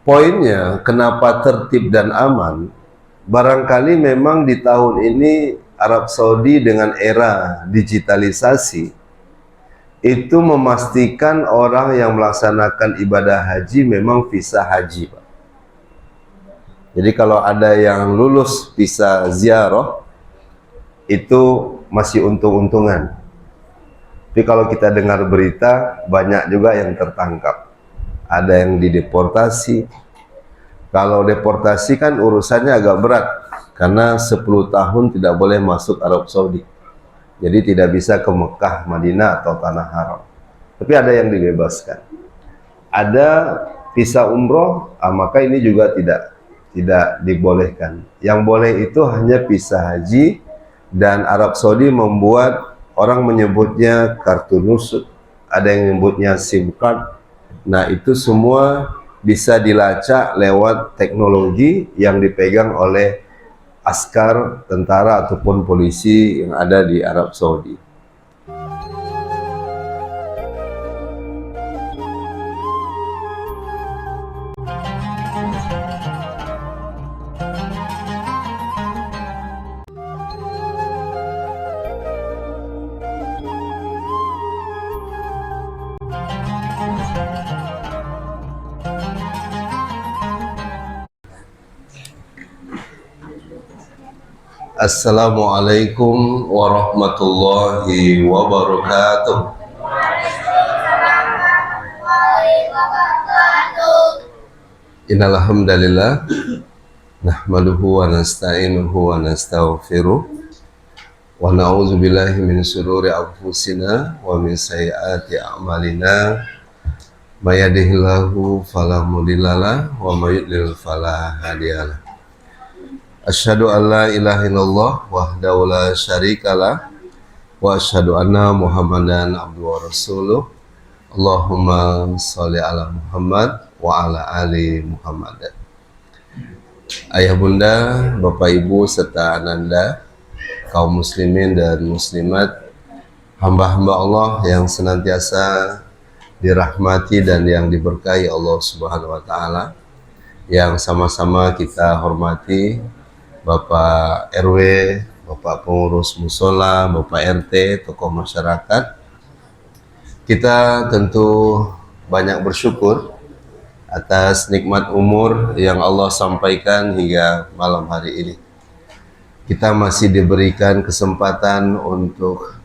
Poinnya, kenapa tertib dan aman? Barangkali memang di tahun ini Arab Saudi dengan era digitalisasi itu memastikan orang yang melaksanakan ibadah haji memang visa haji, Pak. Jadi kalau ada yang lulus visa ziarah itu masih untung-untungan. Tapi kalau kita dengar berita, banyak juga yang tertangkap. Ada yang dideportasi. Kalau deportasi kan urusannya agak berat, karena 10 tahun tidak boleh masuk Arab Saudi. Jadi tidak bisa ke Mekah, Madinah, atau Tanah Haram. Tapi ada yang dibebaskan. Ada visa umroh, maka ini juga tidak dibolehkan. Yang boleh itu hanya visa haji, dan Arab Saudi membuat, orang menyebutnya kartu nusuk, ada yang menyebutnya SIM card. Nah, itu semua bisa dilacak lewat teknologi yang dipegang oleh askar, tentara, ataupun polisi yang ada di Arab Saudi. Assalamualaikum warahmatullahi wabarakatuh. Innal hamdalillah nahmaduhu wa nasta'inuhu wa nastaghfiruh wa na'udzu billahi min shururi anfusina wa min sayyiati a'malina. May yahdihillahu fala mudhillalah wa may yudlil fala hadiyalah. Asyhadu an la ilaha illallah wahdahu la syarikalah wa asyhadu anna Muhammadan abduhu wa rasuluh. Allahumma sholli ala Muhammad wa ala ali Muhammad. Ayah bunda, bapak ibu serta ananda, kaum muslimin dan muslimat, hamba-hamba Allah yang senantiasa dirahmati dan yang diberkahi Allah Subhanahu wa taala, yang sama-sama kita hormati Bapak RW, Bapak pengurus musola, Bapak RT, tokoh masyarakat. Kita tentu banyak bersyukur atas nikmat umur yang Allah sampaikan hingga malam hari ini. Kita masih diberikan kesempatan untuk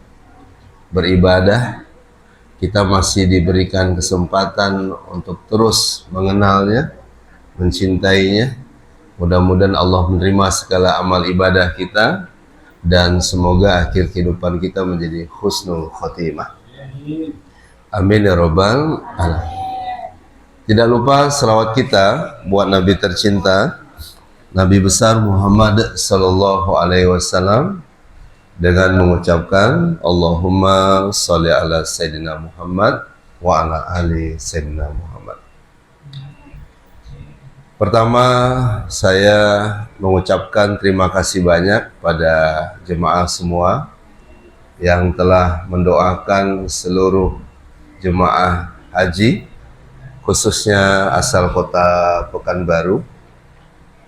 beribadah. Kita masih diberikan kesempatan untuk terus mengenalnya, mencintainya. Mudah-mudahan Allah menerima segala amal ibadah kita, dan semoga akhir kehidupan kita menjadi husnul khotimah. Amin ya rabbal alamin. Tidak lupa selawat kita buat Nabi tercinta, Nabi besar Muhammad sallallahu alaihi wasallam, dengan mengucapkan Allahumma sholli ala Sayyidina Muhammad wa ala ali Sayyidina Muhammad. Pertama, saya mengucapkan terima kasih banyak pada jemaah semua yang telah mendoakan seluruh jemaah haji, khususnya asal kota Pekanbaru.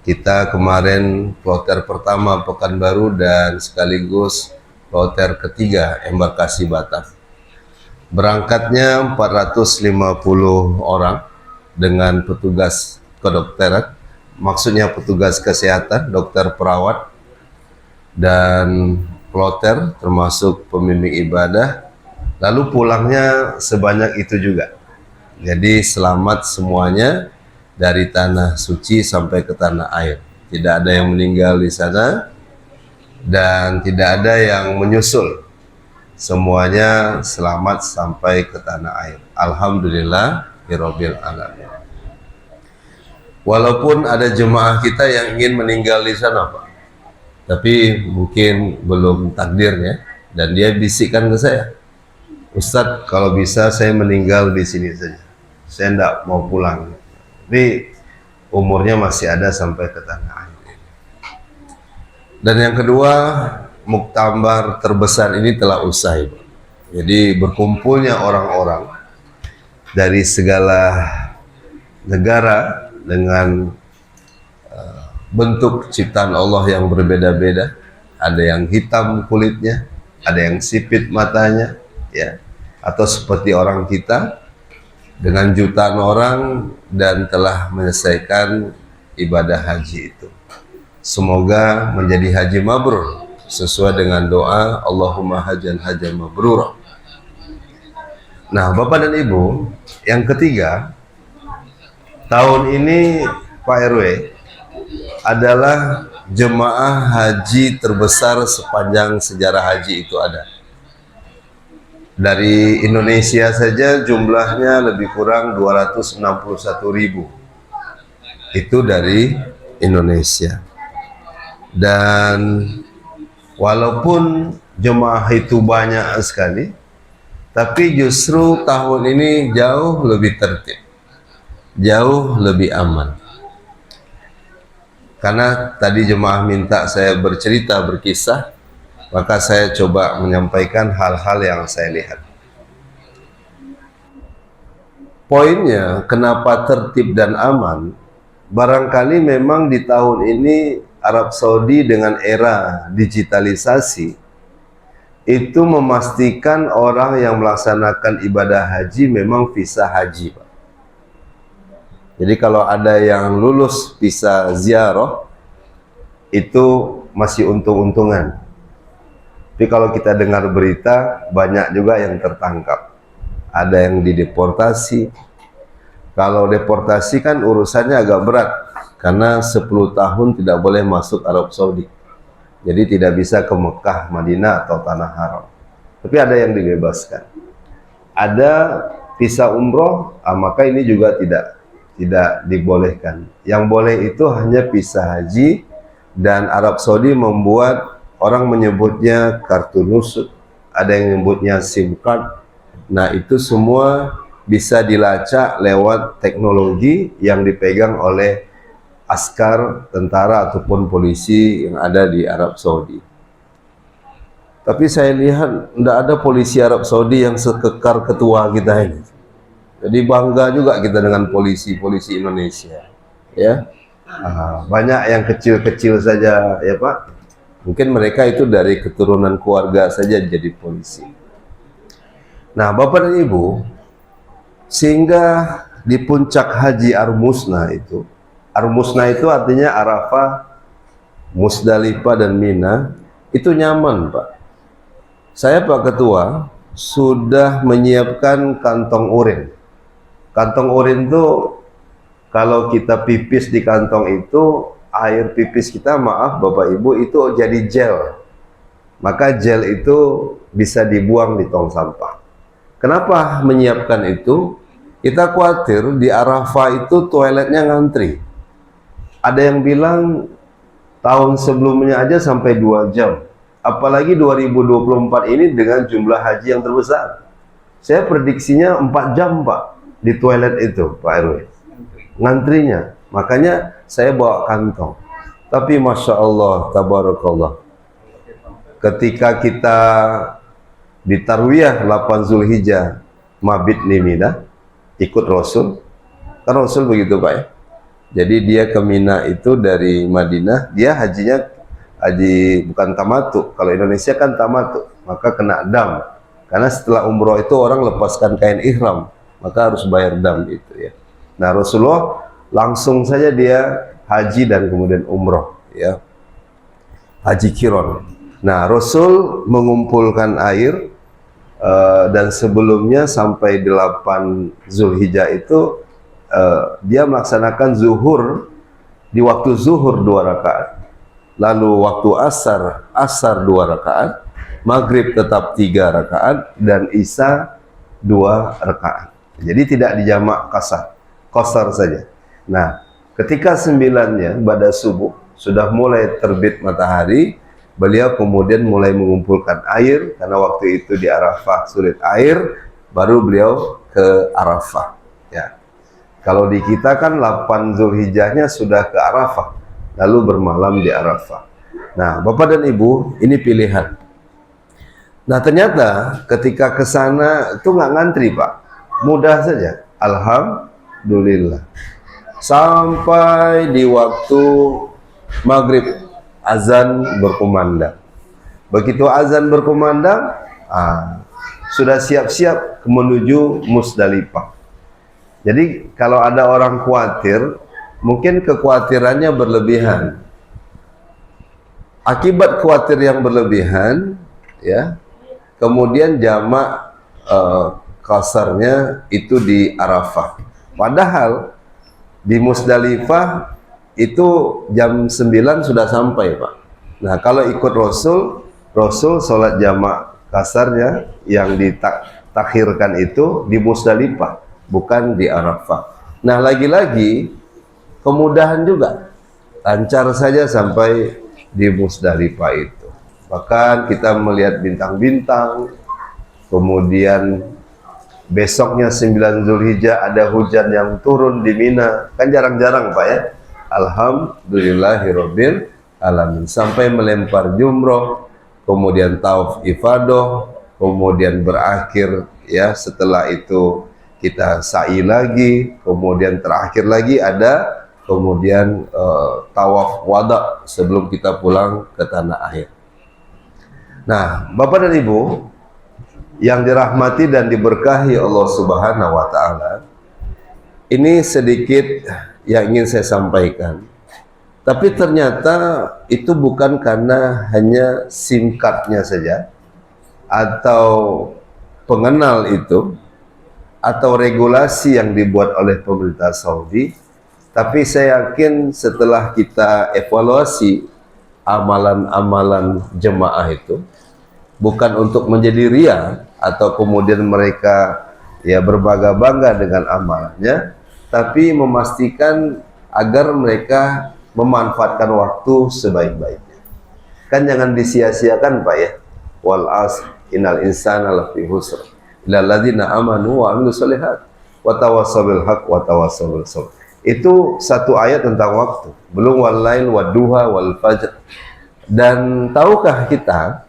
Kita kemarin kloter pertama Pekanbaru dan sekaligus kloter ketiga embarkasi Batam. Berangkatnya 450 orang dengan petugas kedokteran, maksudnya petugas kesehatan, dokter perawat, dan kloter termasuk pembimbing ibadah. Lalu pulangnya sebanyak itu juga. Jadi selamat semuanya dari tanah suci sampai ke tanah air. Tidak ada yang meninggal di sana dan tidak ada yang menyusul. Semuanya selamat sampai ke tanah air. Alhamdulillahirabbil alamin. Walaupun ada jemaah kita yang ingin meninggal di sana, Pak, tapi mungkin belum takdirnya, dan dia bisikkan ke saya, Ustadz, kalau bisa saya meninggal di sini saja, saya tidak mau pulang, tapi umurnya masih ada sampai ke tanah air. Dan yang kedua, muktamar terbesar ini telah usai, Pak. Jadi berkumpulnya orang-orang dari segala negara dengan bentuk ciptaan Allah yang berbeda-beda. Ada yang hitam kulitnya, ada yang sipit matanya, ya, atau seperti orang kita dengan jutaan orang dan telah menyelesaikan ibadah haji itu. Semoga menjadi haji mabrur sesuai dengan doa Allahumma hajjan hajjan mabrura. Nah, Bapak dan Ibu, yang ketiga, tahun ini Pak RW adalah jemaah haji terbesar sepanjang sejarah haji itu ada. Dari Indonesia saja jumlahnya lebih kurang 261.000. Itu dari Indonesia. Dan walaupun jemaah itu banyak sekali, tapi justru tahun ini jauh lebih tertib, jauh lebih aman. Karena tadi jemaah minta saya bercerita, berkisah, maka saya coba menyampaikan hal-hal yang saya lihat. Poinnya, kenapa tertib dan aman? Barangkali memang di tahun ini Arab Saudi dengan era digitalisasi itu memastikan orang yang melaksanakan ibadah haji memang visa haji, Pak. Jadi kalau ada yang lulus visa ziarah itu masih untung-untungan. Tapi kalau kita dengar berita banyak juga yang tertangkap. Ada yang dideportasi. Kalau deportasi kan urusannya agak berat karena 10 tahun tidak boleh masuk Arab Saudi. Jadi tidak bisa ke Mekah, Madinah atau Tanah Haram. Tapi ada yang dibebaskan. Ada visa umroh, maka ini juga tidak dibolehkan. Yang boleh itu hanya visa haji, dan Arab Saudi membuat, orang menyebutnya kartu nusuk, ada yang menyebutnya SIM card. Nah, itu semua bisa dilacak lewat teknologi yang dipegang oleh askar, tentara ataupun polisi yang ada di Arab Saudi. Tapi saya lihat tidak ada polisi Arab Saudi yang sekekar ketua kita ini. Jadi bangga juga kita dengan polisi-polisi Indonesia, ya. Banyak yang kecil-kecil saja, ya Pak. Mungkin mereka itu dari keturunan keluarga saja jadi polisi. Nah, Bapak dan Ibu, sehingga di puncak haji Ar-Musna itu, Ar-Musna itu artinya Arafah, Musdalifah dan Mina, itu nyaman, Pak. Saya Pak Ketua sudah menyiapkan kantong urin. Kantong urin itu kalau kita pipis di kantong itu, air pipis kita, maaf Bapak Ibu, itu jadi gel. Maka gel itu bisa dibuang di tong sampah. Kenapa menyiapkan itu? Kita khawatir di Arafah itu toiletnya ngantri. Ada yang bilang tahun sebelumnya aja sampai 2 jam. Apalagi 2024 ini dengan jumlah haji yang terbesar. Saya prediksinya 4 jam Pak di toilet itu Pak RW. Ngantrinya. Makanya saya bawa kantong. Tapi Masya Allah, Tabarakallah, ketika kita di Tarwiyah 8 Zulhijjah mabit di Mina, ikut Rasul, kan Rasul begitu Pak ya. Jadi dia ke Mina itu dari Madinah, dia hajinya haji bukan tamatu. Kalau Indonesia kan tamatu, maka kena dam. Karena setelah umroh itu orang lepaskan kain ihram, maka harus bayar dam itu ya. Nah, Rasulullah langsung saja dia haji dan kemudian umroh ya. Haji Qiran. Nah, Rasul mengumpulkan air dan sebelumnya sampai 8 Zulhijjah itu dia melaksanakan zuhur di waktu zuhur 2 rakaat. Lalu waktu asar 2 rakaat, maghrib tetap 3 rakaat, dan isya 2 rakaat. Jadi tidak dijamak qasar saja. Nah, ketika 9-nya pada subuh sudah mulai terbit matahari, beliau kemudian mulai mengumpulkan air, karena waktu itu di Arafah sulit air, baru beliau ke Arafah ya. Kalau di kita kan 8 Zulhijjahnya sudah ke Arafah, lalu bermalam di Arafah. Nah, Bapak dan Ibu, ini pilihan. Nah, ternyata ketika ke sana itu nggak ngantri Pak, mudah saja. Alhamdulillah. sampai di waktu maghrib azan berkumandang. Begitu azan berkumandang, sudah siap-siap menuju Musdalifah. Jadi kalau ada orang khawatir, mungkin kekhawatirannya berlebihan. Akibat khawatir yang berlebihan, ya, kemudian jamak kasarnya itu di Arafah. Padahal di Musdalifah itu jam 9 sudah sampai, Pak. Nah, kalau ikut Rasul sholat jamak kasarnya yang ditakhirkan itu di Musdalifah, bukan di Arafah. Nah, lagi-lagi kemudahan juga, lancar saja sampai di Musdalifah itu. Bahkan kita melihat bintang-bintang, kemudian besoknya 9 Zulhijjah ada hujan yang turun di Mina. Kan jarang-jarang, Pak, ya. Alhamdulillahirabbil alamin. Sampai melempar jumroh, kemudian tauf ifadah, kemudian berakhir, ya, setelah itu kita sa'i lagi, kemudian terakhir lagi ada kemudian tawaf wada sebelum kita pulang ke tanah air. Nah, Bapak dan Ibu yang dirahmati dan diberkahi Allah Subhanahu wa taala, ini sedikit yang ingin saya sampaikan. Tapi ternyata itu bukan karena hanya singkatnya saja atau pengenal itu atau regulasi yang dibuat oleh pemerintah Saudi, tapi saya yakin setelah kita evaluasi amalan-amalan jemaah itu, bukan untuk menjadi ria atau kemudian mereka ya berbangga-bangga dengan amalannya, tapi memastikan agar mereka memanfaatkan waktu sebaik-baiknya. Kan jangan disia-siakan, Pak, ya. Wal asr innal insana lafi khusr illal ladzina amanu wa amilus sholihat wa tawassaw bil haqq wa tawassaw bis sabr. Itu satu ayat tentang waktu. Belum wal lail wad duha wal fajr. Dan tahukah kita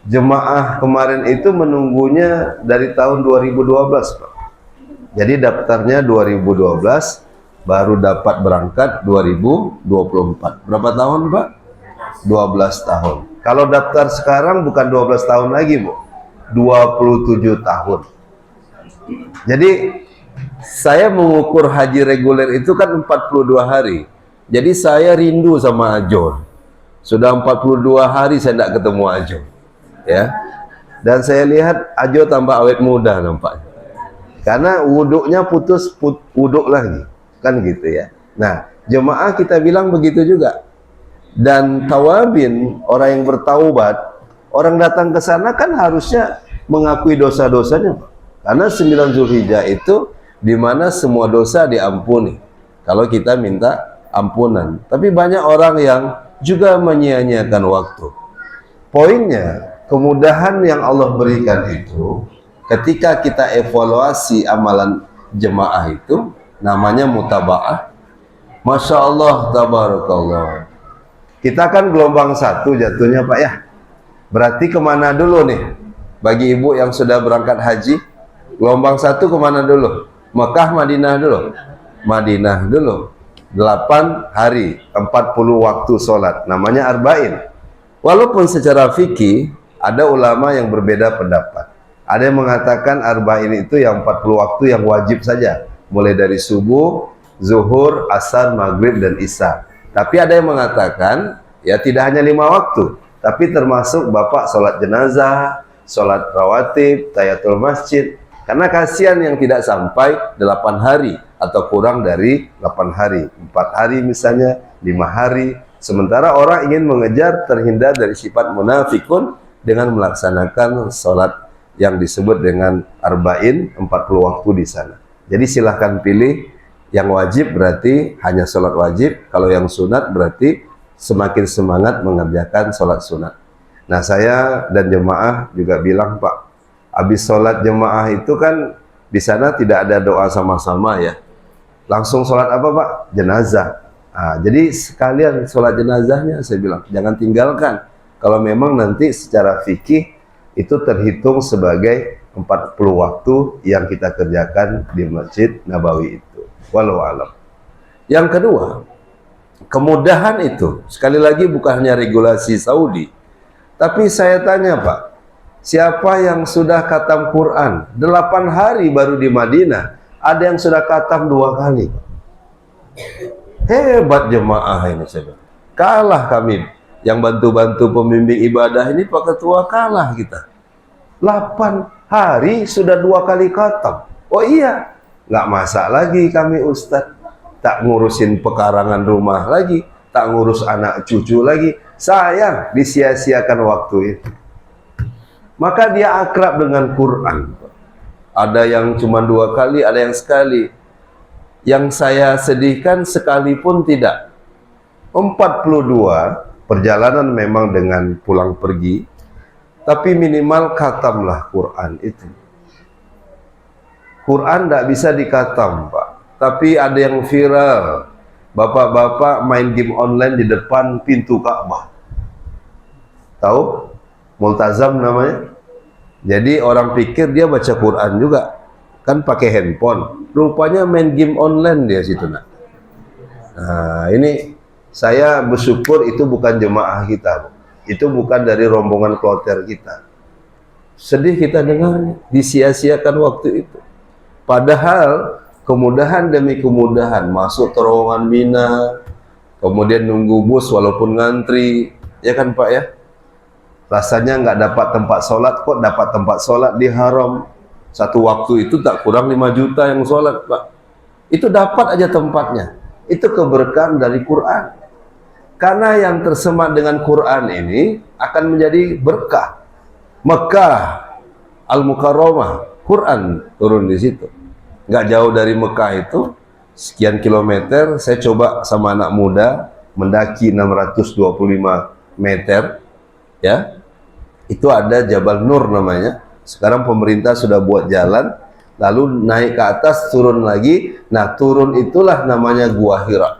jemaah kemarin itu menunggunya dari tahun 2012, Pak. Jadi daftarnya 2012, baru dapat berangkat 2024. Berapa tahun, Pak? 12 tahun. Kalau daftar sekarang bukan 12 tahun lagi, Bu. 27 tahun. Jadi saya mengukur haji reguler itu kan 42 hari. Jadi saya rindu sama Ajo. Sudah 42 hari saya tidak ketemu Ajo. Ya. Dan saya lihat Ajo tambah awet muda nampaknya. Karena wuduknya putus wuduk lagi. Kan gitu ya. Nah, jemaah kita bilang begitu juga. Dan tawabin, orang yang bertaubat, orang datang ke sana kan harusnya mengakui dosa-dosanya. Karena 9 Zulhijjah itu di mana semua dosa diampuni kalau kita minta ampunan. Tapi banyak orang yang juga menyia-nyiakan waktu. Poinnya, kemudahan yang Allah berikan itu ketika kita evaluasi amalan jemaah itu namanya mutaba'ah. Masya Allah, tabarakallah. Kita kan gelombang 1 jatuhnya, Pak, ya. Berarti kemana dulu nih? Bagi ibu yang sudah berangkat haji, gelombang 1 kemana dulu? Mekah, Madinah dulu? Madinah dulu. 8 hari, 40 waktu sholat. Namanya arba'in. Walaupun secara fikih, ada ulama yang berbeda pendapat. Ada yang mengatakan arba'in itu yang 40 waktu yang wajib saja. Mulai dari subuh, zuhur, asar, maghrib, dan isya. Tapi ada yang mengatakan, ya tidak hanya 5 waktu, tapi termasuk Bapak sholat jenazah, sholat rawatib, tahiyatul masjid. Karena kasihan yang tidak sampai 8 hari atau kurang dari 8 hari. 4 hari misalnya, 5 hari. Sementara orang ingin mengejar terhindar dari sifat munafikun dengan melaksanakan sholat yang disebut dengan arba'in, 40 waktu di sana. Jadi silahkan pilih. Yang wajib berarti hanya sholat wajib. Kalau yang sunat berarti semakin semangat mengerjakan sholat sunat. Nah, saya dan jemaah juga bilang, Pak, habis sholat jemaah itu kan di sana tidak ada doa sama-sama, ya. Langsung sholat apa, Pak? Jenazah. Nah, jadi sekalian sholat jenazahnya saya bilang jangan tinggalkan. Kalau memang nanti secara fikih itu terhitung sebagai 40 waktu yang kita kerjakan di Masjid Nabawi itu. Walau alam. Yang kedua, kemudahan itu sekali lagi bukan hanya regulasi Saudi, tapi saya tanya Pak, siapa yang sudah khatam Quran 8 hari baru di Madinah, ada yang sudah khatam 2 kali. Hebat jemaah ini, saya bilang. Kalah kami yang bantu-bantu pembimbing ibadah ini, Pak Ketua, kalah kita. 8 hari sudah 2 kali khatam. Oh iya, nggak masak lagi kami Ustadz, tak ngurusin pekarangan rumah lagi, tak ngurus anak cucu lagi. Sayang, disia-siakan waktu itu. Maka dia akrab dengan Quran. Ada yang cuma 2 kali, ada yang sekali. Yang saya sedihkan sekalipun tidak. 42 perjalanan memang dengan pulang pergi, tapi minimal khatamlah Quran itu. Quran tidak bisa dikhatam Pak, tapi ada yang viral, bapak-bapak main game online di depan pintu Ka'bah. Tahu? Multazam namanya. Jadi orang pikir dia baca Quran juga, kan pakai handphone. Rupanya main game online dia situ nak. Nah, ini saya bersyukur itu bukan jemaah kita, itu bukan dari rombongan kloter kita. Sedih kita dengar disia-siakan waktu itu. Padahal kemudahan demi kemudahan, masuk terowongan Mina, kemudian nunggu bus walaupun ngantri, ya kan Pak ya? Rasanya nggak dapat tempat sholat, kok dapat tempat sholat di haram. Satu waktu itu tak kurang 5 juta yang sholat Pak. Itu dapat aja tempatnya. Itu keberkahan dari Quran. Karena yang tersemat dengan Quran ini akan menjadi berkah. Mekah, Al-Mukarramah, Quran turun di situ. Nggak jauh dari Mekah itu, sekian kilometer, saya coba sama anak muda, mendaki 625 meter, ya. Itu ada Jabal Nur namanya. Sekarang pemerintah sudah buat jalan, lalu naik ke atas, turun lagi. Nah, turun itulah namanya Gua Hira.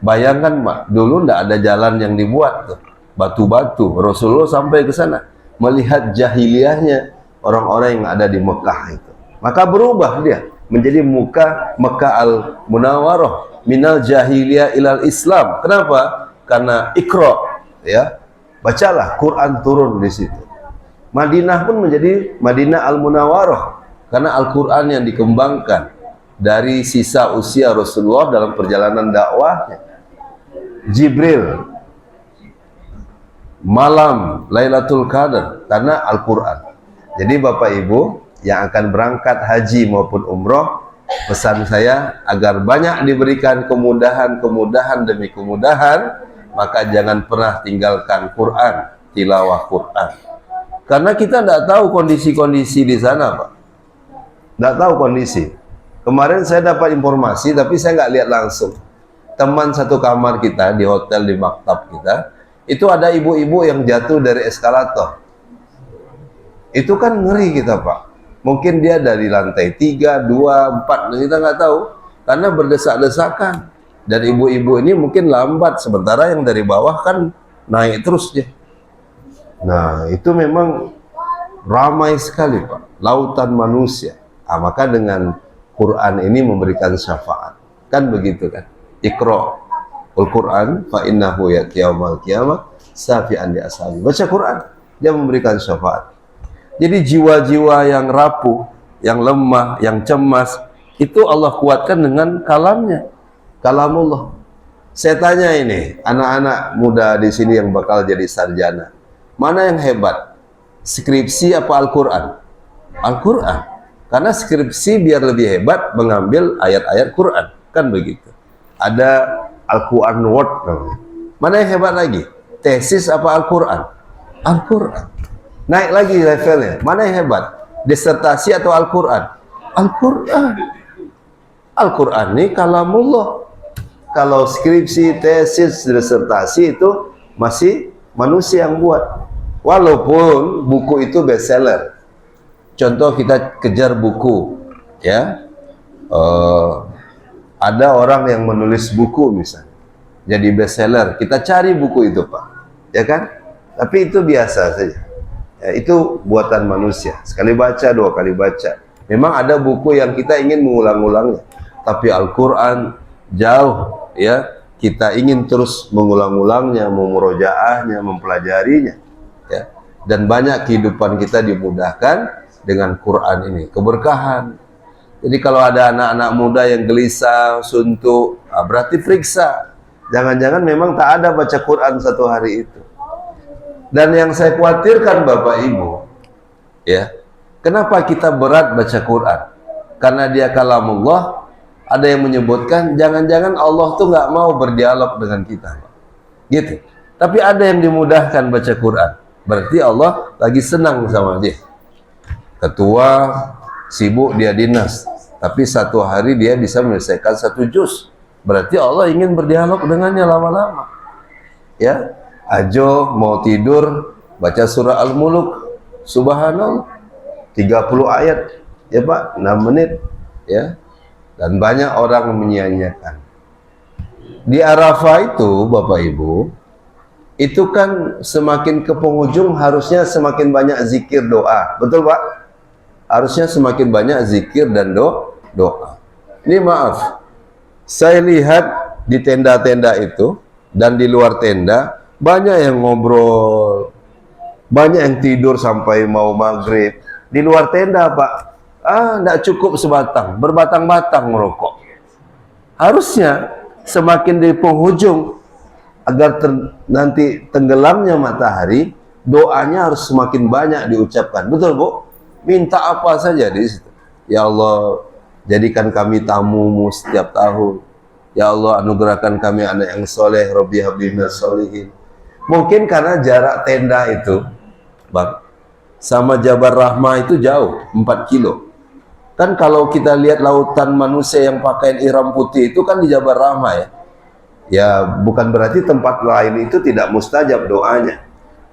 Bayangkan Pak, dulu ndak ada jalan yang dibuat tuh, batu-batu. Rasulullah sampai ke sana melihat jahiliyahnya orang-orang yang ada di Mekah itu. Maka berubah dia menjadi muka Mekah Al-Munawwarah, minal jahiliyah ilal Islam. Kenapa? Karena Iqra, ya. Bacalah, Quran turun di situ. Madinah pun menjadi Madinah Al-Munawwarah karena Al-Quran yang dikembangkan dari sisa usia Rasulullah dalam perjalanan dakwahnya. Jibril, malam Lailatul Qadar karena Al-Quran. Jadi Bapak Ibu yang akan berangkat haji maupun umroh, pesan saya agar banyak diberikan kemudahan demi kemudahan, maka jangan pernah tinggalkan Quran, tilawah Quran. Karena kita tidak tahu kondisi-kondisi di sana Pak. Tidak tahu kondisi. Kemarin saya dapat informasi, tapi saya nggak lihat langsung. Teman satu kamar kita di hotel, di maktab kita, itu ada ibu-ibu yang jatuh dari eskalator. Itu kan ngeri kita Pak. Mungkin dia dari lantai 3, 2, 4, dan kita nggak tahu. Karena berdesak-desakan. Dan ibu-ibu ini mungkin lambat, sementara yang dari bawah kan naik terus dia. Nah, itu memang ramai sekali Pak, lautan manusia. Nah, maka dengan Quran ini memberikan syafaat. Kan begitu kan? Iqra Al-Quran fa innahu ya'ti yaumal qiyamah syafi'an li ashabi. Baca Quran, dia memberikan syafaat. Jadi jiwa-jiwa yang rapuh, yang lemah, yang cemas, itu Allah kuatkan dengan kalamnya. Kalamullah. Saya tanya ini, anak-anak muda di sini yang bakal jadi sarjana. Mana yang hebat? Skripsi apa Al-Quran? Al-Quran. Karena skripsi biar lebih hebat mengambil ayat-ayat Quran. Kan begitu. Ada Al-Quran Word namanya. Mana yang hebat lagi? Tesis apa Al-Quran? Al-Quran. Naik lagi levelnya. Mana yang hebat? Disertasi atau Al-Quran? Al-Quran. Al-Quran ini kalamullah. Kalau skripsi, tesis, disertasi itu masih manusia yang buat. Walaupun buku itu bestseller. Contoh kita kejar buku, ya. Ada orang yang menulis buku misalnya, jadi bestseller. Kita cari buku itu Pak, ya kan? Tapi itu biasa saja. Ya, itu buatan manusia. Sekali baca, 2 kali baca. Memang ada buku yang kita ingin mengulang-ulangnya. Tapi Al-Quran jauh ya, kita ingin terus mengulang-ulangnya, memurojaahnya, mempelajarinya ya. Dan banyak kehidupan kita dimudahkan dengan Quran ini, keberkahan. Jadi kalau ada anak-anak muda yang gelisah, suntuk, berarti periksa. Jangan-jangan memang tak ada baca Quran satu hari itu. Dan yang saya khawatirkan Bapak Ibu, ya, kenapa kita berat baca Quran? Karena dia kalamullah. Ada yang menyebutkan jangan-jangan Allah tuh nggak mau berdialog dengan kita, gitu. Tapi ada yang dimudahkan baca Quran, berarti Allah lagi senang sama dia. Ketua sibuk dia dinas, tapi satu hari dia bisa menyelesaikan 1 juz, berarti Allah ingin berdialog dengannya lama-lama. Ya, Ajo mau tidur baca surah Al-Muluk, subhanallah, 30 ayat, ya Pak, 6 menit, ya. Dan banyak orang menyia-nyiakan. Di Arafah itu, Bapak Ibu, itu kan semakin ke penghujung harusnya semakin banyak zikir doa. Betul Pak? Harusnya semakin banyak zikir dan doa. Ini maaf, saya lihat di tenda-tenda itu dan di luar tenda, banyak yang ngobrol, banyak yang tidur sampai mau maghrib. Di luar tenda Pak, tidak cukup sebatang, berbatang-batang merokok. Harusnya semakin di penghujung, agar nanti tenggelamnya matahari, doanya harus semakin banyak diucapkan. Betul Bu? Minta apa saja di situ. Ya Allah, jadikan kami tamumu setiap tahun. Ya Allah, anugerahkan kami anak yang soleh. Rabbi habli minas sholihin. Mungkin karena jarak tenda itu, Bang, sama Jabal Rahmah itu jauh, 4 kilo. Kan kalau kita lihat lautan manusia yang pakai ihram putih itu kan di Jabal Rahmah ya. Ya bukan berarti tempat lain itu tidak mustajab doanya.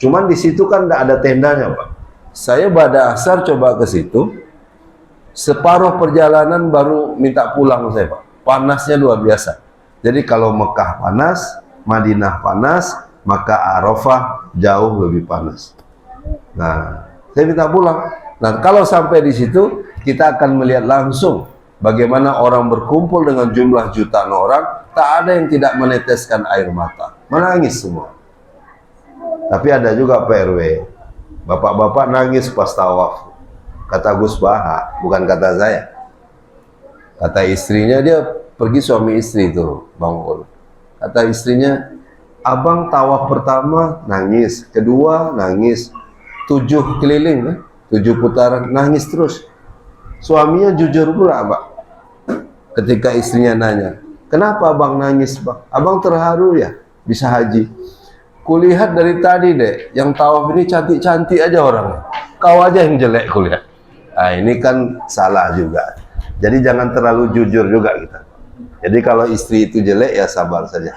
Cuman di situ kan tidak ada tendanya Pak. Saya pada asar coba ke situ, separuh perjalanan baru minta pulang saya Pak. Panasnya luar biasa. Jadi kalau Mekah panas, Madinah panas, maka Arafah jauh lebih panas. Nah, saya minta pulang. Nah, kalau sampai di situ, kita akan melihat langsung bagaimana orang berkumpul dengan jumlah jutaan orang, tak ada yang tidak meneteskan air mata, menangis semua. Tapi ada juga PRW, bapak-bapak nangis pas tawaf. Kata Gus Baha, bukan kata saya. Kata istrinya, dia pergi suami istri itu, Bang Ul. Kata istrinya, abang tawaf pertama nangis, kedua nangis, 7 keliling kan? 7 putaran, nangis terus. Suaminya jujur pula Pak. Ketika istrinya nanya, kenapa abang nangis Bang? Abang terharu ya bisa haji. Kulihat dari tadi deh, yang tawaf ini cantik-cantik aja orangnya. Kau aja yang jelek kulihat. Nah ini kan salah juga. Jadi jangan terlalu jujur juga kita. Jadi kalau istri itu jelek ya sabar saja.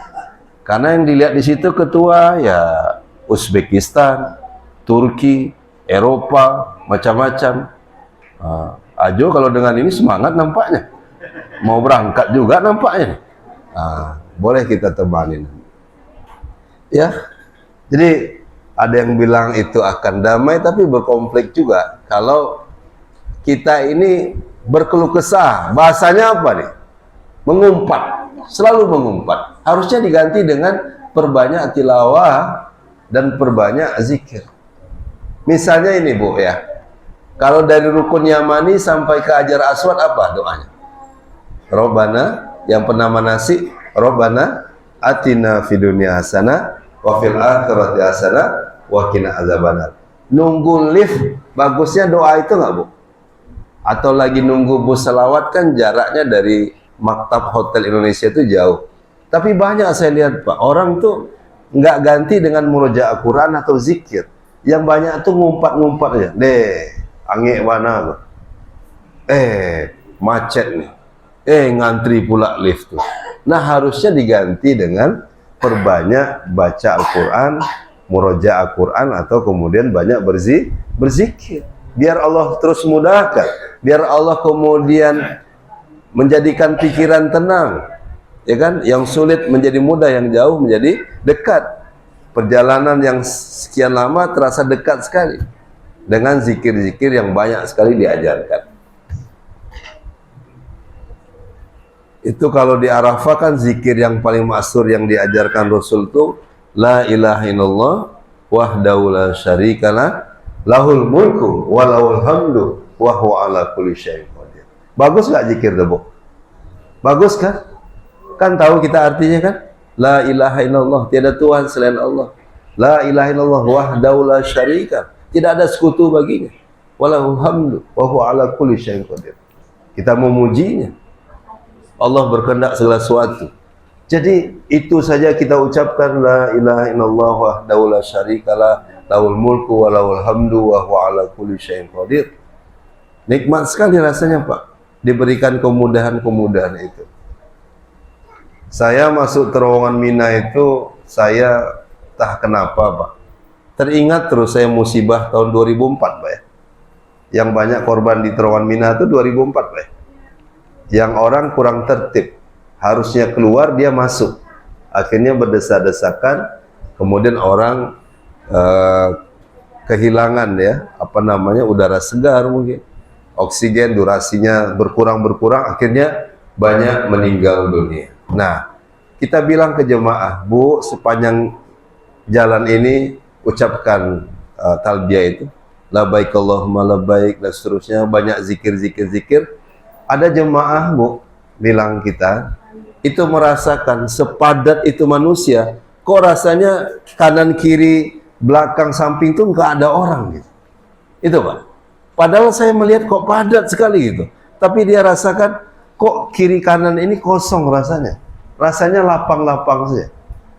Karena yang dilihat di situ ketua ya Uzbekistan, Turki, Eropa, macam-macam. Ajo kalau dengan ini semangat nampaknya, mau berangkat juga nampaknya. Boleh kita tebanin. Ya, jadi ada yang bilang itu akan damai, tapi berkonflik juga. Kalau kita ini berkeluh kesah, bahasanya apa nih? Mengumpat, selalu mengumpat. Harusnya diganti dengan perbanyak tilawah dan perbanyak zikir. Misalnya ini Bu ya, kalau dari rukun Yamani sampai ke Hajar Aswad apa doanya? Robbana, yang pernah manasik, Robbana atina fid dunya hasanah wa fil akhirati hasanah wa qina azabannar. Nunggu lift, bagusnya doa itu nggak Bu? Atau lagi nunggu bus selawat kan jaraknya dari maktab hotel Indonesia itu jauh. Tapi banyak saya lihat Pak, orang tuh nggak ganti dengan murojaah Quran atau zikir. Yang banyak tuh ngumpat-ngumpat aja. Angin mana? Macet nih. Ngantri pula lift tuh. Nah, harusnya diganti dengan perbanyak baca Al-Quran, murojaah Al-Quran, atau kemudian banyak berzikir. Biar Allah terus mudahkan. Biar Allah kemudian menjadikan pikiran tenang. Ya kan? Yang sulit menjadi mudah, yang jauh menjadi dekat. Perjalanan yang sekian lama terasa dekat sekali dengan zikir-zikir yang banyak sekali diajarkan. Itu kalau di Arafah kan zikir yang paling masyhur yang diajarkan Rasul tuh la ilaha illallah wahdahu la syarikalah lahul mulku wa lahul hamdu wa huwa ala kulli syai'in qadir. Bagus nggak zikir tersebut? Bagus kan? Kan tahu kita artinya kan? La ilaha illallah, tiada Tuhan selain Allah. La ilaha illallah wahdahu la syarika, tidak ada sekutu baginya. Walahul hamdu wa huwa ala kulli syai'in qadir. Kita memujinya. Allah berkehendak segala sesuatu. Jadi itu saja kita ucapkan la ilaha illallah wahdahu la syarikalah lahul mulku wa lahul hamdu wa huwa ala kulli syai'in qadir. Nikmat sekali rasanya, Pak. Diberikan kemudahan-kemudahan itu. Saya masuk terowongan Mina itu, saya tak kenapa, Pak. Teringat terus saya musibah tahun 2004, Pak ya. Yang banyak korban di terowongan Mina itu 2004, Pak ya. Yang orang kurang tertib, harusnya keluar dia masuk. Akhirnya berdesak-desakan, kemudian orang kehilangan ya, udara segar mungkin. Oksigen durasinya berkurang, akhirnya banyak meninggal dunia. Nah, kita bilang ke jemaah, Bu, sepanjang jalan ini ucapkan talbiyah itu, labbaik Allahumma labbaik dan seterusnya, banyak zikir. Ada jemaah, Bu, bilang kita, itu merasakan sepadat itu manusia, kok rasanya kanan kiri belakang samping tuh nggak ada orang gitu. Itu, Pak. Padahal saya melihat kok padat sekali gitu. Tapi dia rasakan kok kiri kanan ini kosong rasanya. Rasanya lapang-lapang saja.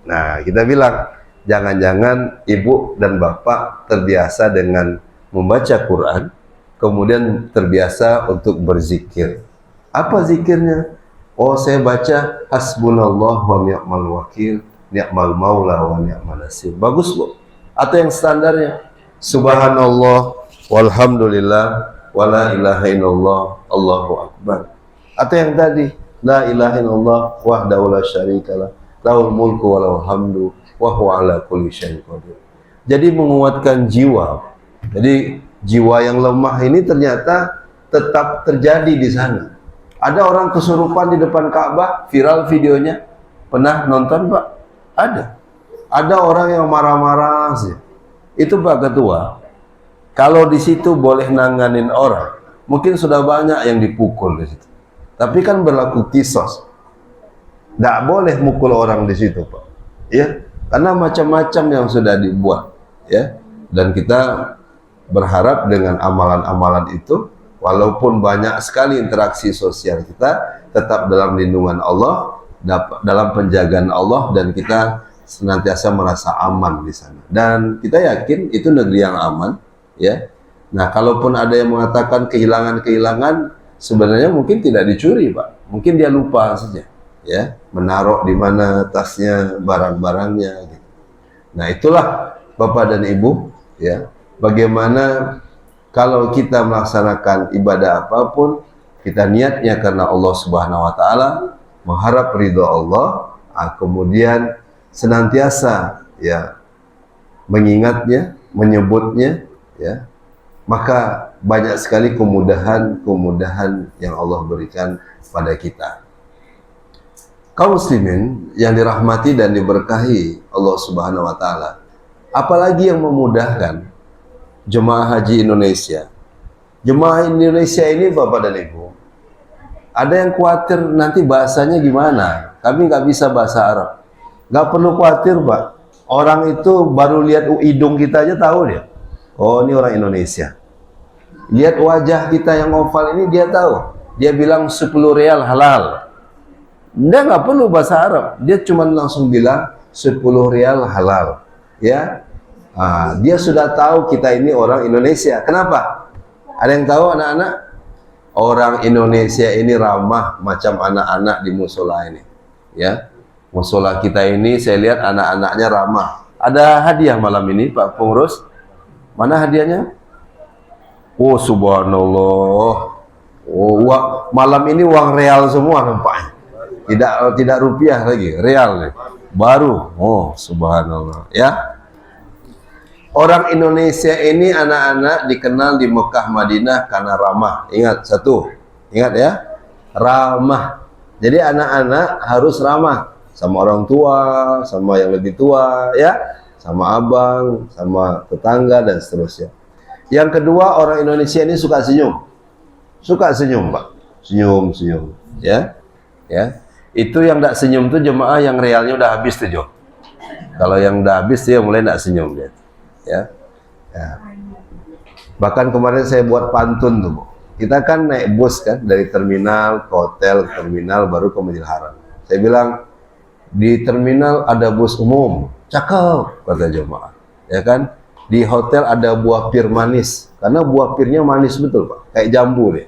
Nah, kita bilang, jangan-jangan ibu dan bapak terbiasa dengan membaca Quran, kemudian terbiasa untuk berzikir. Apa zikirnya? Oh, saya baca hasbunallah wa ni'mal wakil, ni'mal maula wa ni'mal nasir. Bagus, Bu. Atau yang standarnya, subhanallah walhamdulillah wala ilaha illallah Allahu akbar. Atau yang tadi, la ilaha illallah wahdahu la syarikalah lahul mulku wa lahul hamdu wa huwa ala kulli syai'in qadir. Jadi menguatkan jiwa. Jadi jiwa yang lemah ini ternyata tetap terjadi di sana. Ada orang kesurupan di depan Ka'bah, viral videonya. Pernah nonton, Pak? Ada. Ada orang yang marah-marah sih. Itu Pak Ketua. Kalau di situ boleh nanganin orang, mungkin sudah banyak yang dipukul di situ. Tapi kan berlaku kisos. Tidak boleh mukul orang di situ, Pak. Ya, karena macam-macam yang sudah dibuat, ya. Dan kita berharap dengan amalan-amalan itu, walaupun banyak sekali interaksi sosial kita, tetap dalam lindungan Allah, dalam penjagaan Allah, dan kita senantiasa merasa aman di sana. Dan kita yakin itu negeri yang aman, ya. Nah, kalaupun ada yang mengatakan kehilangan, sebenarnya mungkin tidak dicuri, Pak. Mungkin dia lupa saja, ya, menaruh di mana tasnya, barang-barangnya. Gitu. Nah, itulah Bapak dan Ibu, ya. Bagaimana kalau kita melaksanakan ibadah apapun, kita niatnya karena Allah Subhanahu wa taala, mengharap ridho Allah, kemudian senantiasa ya mengingatnya, menyebutnya, ya. Maka banyak sekali kemudahan yang Allah berikan pada kita. Kaum muslimin yang dirahmati dan diberkahi Allah Subhanahu wa taala. Apalagi yang memudahkan jemaah haji Indonesia. Jemaah Indonesia ini Bapak dan Ibu, ada yang khawatir nanti bahasanya gimana? Kami nggak bisa bahasa Arab. Nggak perlu khawatir, Pak. Orang itu baru lihat hidung kita aja tahu dia. Oh, ini orang Indonesia. Lihat wajah kita yang oval ini dia tahu. Dia bilang 10 rial halal. Dia nggak perlu bahasa Arab. Dia cuma langsung bilang 10 rial halal. Ya, dia sudah tahu kita ini orang Indonesia. Kenapa? Ada yang tahu anak-anak? Orang Indonesia ini ramah macam anak-anak di musola ini. Ya, musola kita ini saya lihat anak-anaknya ramah. Ada hadiah malam ini, Pak Pengurus. Mana hadiahnya? Oh, subhanallah. Oh, malam ini uang real semua nampaknya. Tidak rupiah lagi, real nih. Baru. Oh, subhanallah. Ya. Orang Indonesia ini anak-anak dikenal di Mekah Madinah karena ramah. Ingat satu. Ingat ya. Ramah. Jadi anak-anak harus ramah sama orang tua, sama yang lebih tua, ya, sama abang, sama tetangga dan seterusnya. Yang kedua, orang Indonesia ini suka senyum. Suka senyum, Pak. Senyum, ya. Ya. Itu yang tidak senyum tuh jemaah yang realnya udah habis tuh, Jo. Kalau yang udah habis dia mulai tidak senyum dia. Ya. Ya. Bahkan kemarin saya buat pantun tuh, Bu. Kita kan naik bus kan dari terminal ke hotel, terminal baru ke Masjidil Haram. Saya bilang di terminal ada bus umum, cakep kata jemaah. Ya kan? Di hotel ada buah pir manis, karena buah pirnya manis betul, Pak, kayak jambu deh.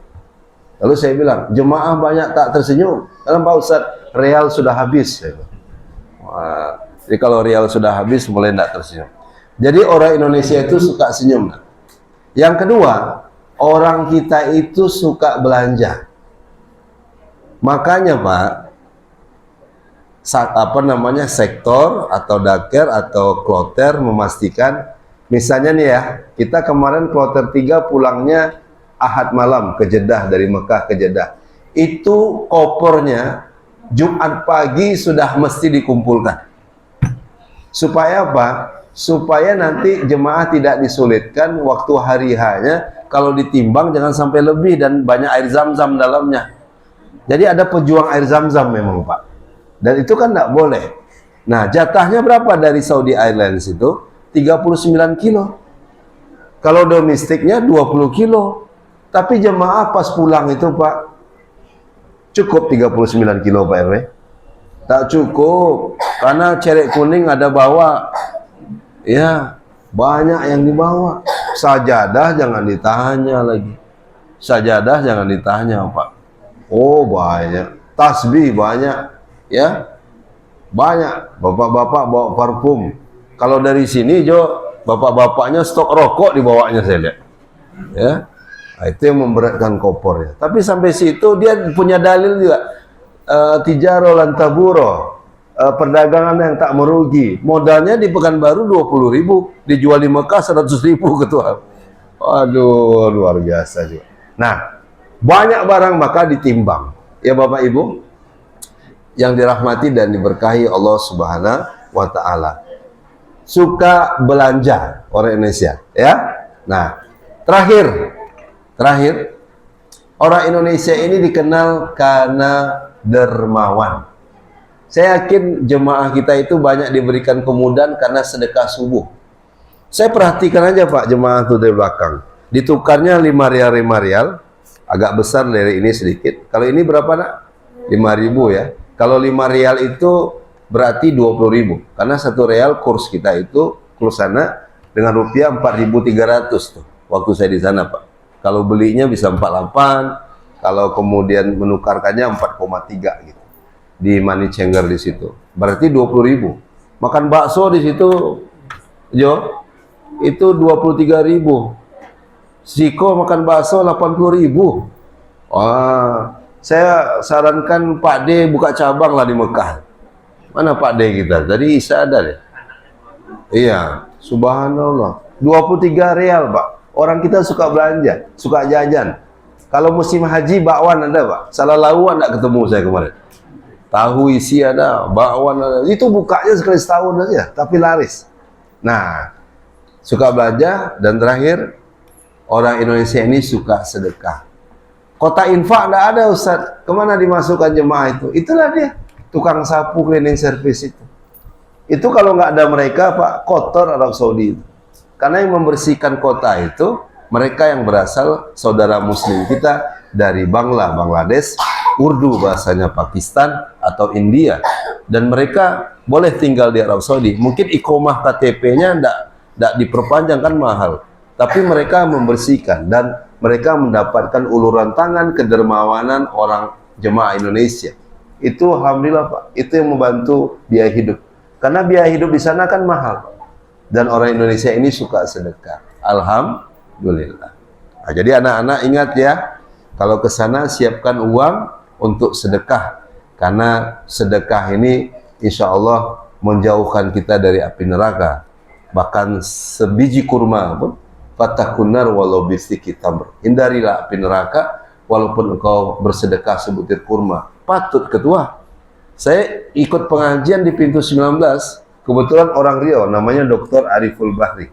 Lalu saya bilang, jemaah banyak tak tersenyum, karena Pak Ustadz, real sudah habis. Wah, jadi kalau real sudah habis, mulai tidak tersenyum. Jadi orang Indonesia itu suka senyum. Yang kedua, orang kita itu suka belanja. Makanya Pak, sektor atau daker atau kloter memastikan, misalnya nih ya, kita kemarin kloter 3 pulangnya Ahad malam ke Jeddah, dari Mekah ke Jeddah. Itu kopernya Jumat pagi sudah mesti dikumpulkan. Supaya apa? Supaya nanti jemaah tidak disulitkan waktu hari hanya, kalau ditimbang jangan sampai lebih dan banyak air zam-zam dalamnya. Jadi ada pejuang air zam-zam memang, Pak. Dan itu kan tidak boleh. Nah, jatahnya berapa dari Saudi Airlines itu? 39 kilo. Kalau domestiknya 20 kilo. Tapi jemaah pas pulang itu, Pak, cukup 39 kilo, Pak RW? Tak cukup. Karena cerek kuning ada bawa. Ya, banyak yang dibawa. Sajadah jangan ditanya lagi. Sajadah jangan ditanya, Pak. Oh, banyak. Tasbih banyak. Ya, banyak. Bapak-bapak bawa parfum. Kalau dari sini, Jo, bapak-bapaknya stok rokok dibawanya, saya lihat. Ya, nah, itu yang memberatkan kopornya. Tapi sampai situ dia punya dalil juga. Tijaro lan taburo, perdagangan yang tak merugi. Modalnya di Pekanbaru 20.000, dijual di Mekah 100.000 ketua. Aduh, luar biasa juga. Nah, banyak barang maka ditimbang. Ya Bapak Ibu, yang dirahmati dan diberkahi Allah Subhanahu wa Ta'ala. Suka belanja orang Indonesia, ya. Nah, terakhir, orang Indonesia ini dikenal karena dermawan. Saya yakin jemaah kita itu banyak diberikan kemudahan karena sedekah subuh. Saya perhatikan aja Pak, jemaah itu dari belakang. Ditukarnya 5 rial, 5 rial. Agak besar dari ini sedikit. Kalau ini berapa nak? 5.000 ya. Kalau 5 rial itu berarti 20.000. Karena 1 rial kurs kita itu, kurs sana dengan rupiah 4.300 tuh. Waktu saya di sana Pak. Kalau belinya bisa 48. Kalau kemudian menukarkannya 4,3 gitu. Di money changer di situ. Berarti 20.000. Makan bakso di situ, Jo, itu 23.000. Siko makan bakso 80.000. Wah, saya sarankan Pak D buka cabang lah di Mekah. Mana Pak D kita? Tadi Isa ada deh. Iya, subhanallah. 23 rial, Pak. Orang kita suka belanja, suka jajan. Kalau musim haji, bakwan ada, Pak. Salah lauan enggak ketemu saya kemarin. Tahu isi ada, bakwan ada. Itu bukanya sekali setahun aja, tapi laris. Nah, suka belanja. Dan terakhir, orang Indonesia ini suka sedekah. Kota infak enggak ada, Ustaz. Kemana dimasukkan jemaah itu? Itulah dia, tukang sapu cleaning service itu. Itu kalau nggak ada mereka, Pak, kotor Arab Saudi. Karena yang membersihkan kota itu mereka yang berasal saudara muslim kita dari Bangladesh, Urdu bahasanya Pakistan atau India. Dan mereka boleh tinggal di Arab Saudi. Mungkin iqomah KTP-nya enggak diperpanjang kan mahal. Tapi mereka membersihkan dan mereka mendapatkan uluran tangan kedermawanan orang jemaah Indonesia. Itu alhamdulillah Pak, itu yang membantu biaya hidup. Karena biaya hidup di sana kan mahal. Dan orang Indonesia ini suka sedekah. Alhamdulillah. Nah, jadi anak-anak ingat ya, kalau ke sana siapkan uang untuk sedekah. Karena sedekah ini insya Allah menjauhkan kita dari api neraka. Bahkan sebiji kurma pun fatakunar walau bisiki tamr. Hindarilah api neraka walaupun engkau bersedekah sebutir kurma. patut ketua. Saya ikut pengajian di pintu 19, kebetulan orang Riau, namanya Dr. Ariful Bahri.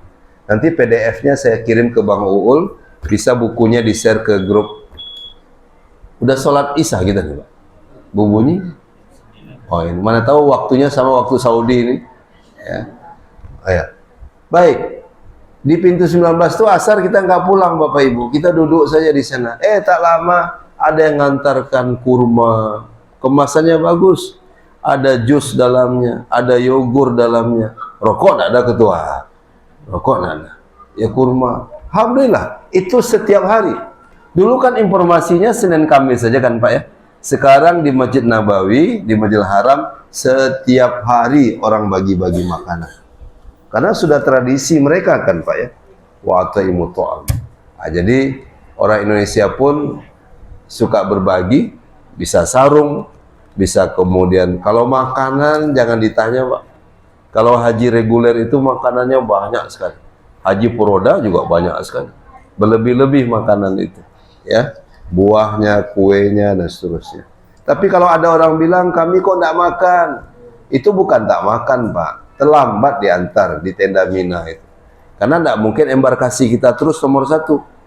Nanti PDF-nya saya kirim ke Bang Uul, bisa bukunya di-share ke grup. Udah sholat Isya kita nih Pak. Bunyi. Oh ini, mana tahu waktunya sama waktu Saudi ini. Ya. Ayo. Baik. Di pintu 19 itu asar kita nggak pulang Bapak Ibu. Kita duduk saja di sana. Tak lama ada yang ngantarkan kurma. Kemasannya bagus. Ada jus dalamnya, ada yogur dalamnya. Rokok nggak ada ketua. Rokok nggak ada. Ya kurma. Alhamdulillah. Itu setiap hari. Dulu kan informasinya Senin Kamis saja kan Pak ya. Sekarang di Masjid Nabawi, di Masjidil Haram, setiap hari orang bagi-bagi makanan. Karena sudah tradisi mereka kan Pak ya. Wa ataimu ta'am. Nah, jadi orang Indonesia pun suka berbagi, bisa sarung, bisa kemudian kalau makanan jangan ditanya Pak. Kalau haji reguler itu makanannya banyak sekali. Haji Puroda juga banyak sekali. Berlebih-lebih makanan itu, ya. Buahnya, kuenya, dan seterusnya. Tapi kalau ada orang bilang, kami kok tidak makan. Itu bukan tak makan, Pak. Terlambat diantar di tenda Mina itu. Karena tidak mungkin embarkasi kita terus nomor 1.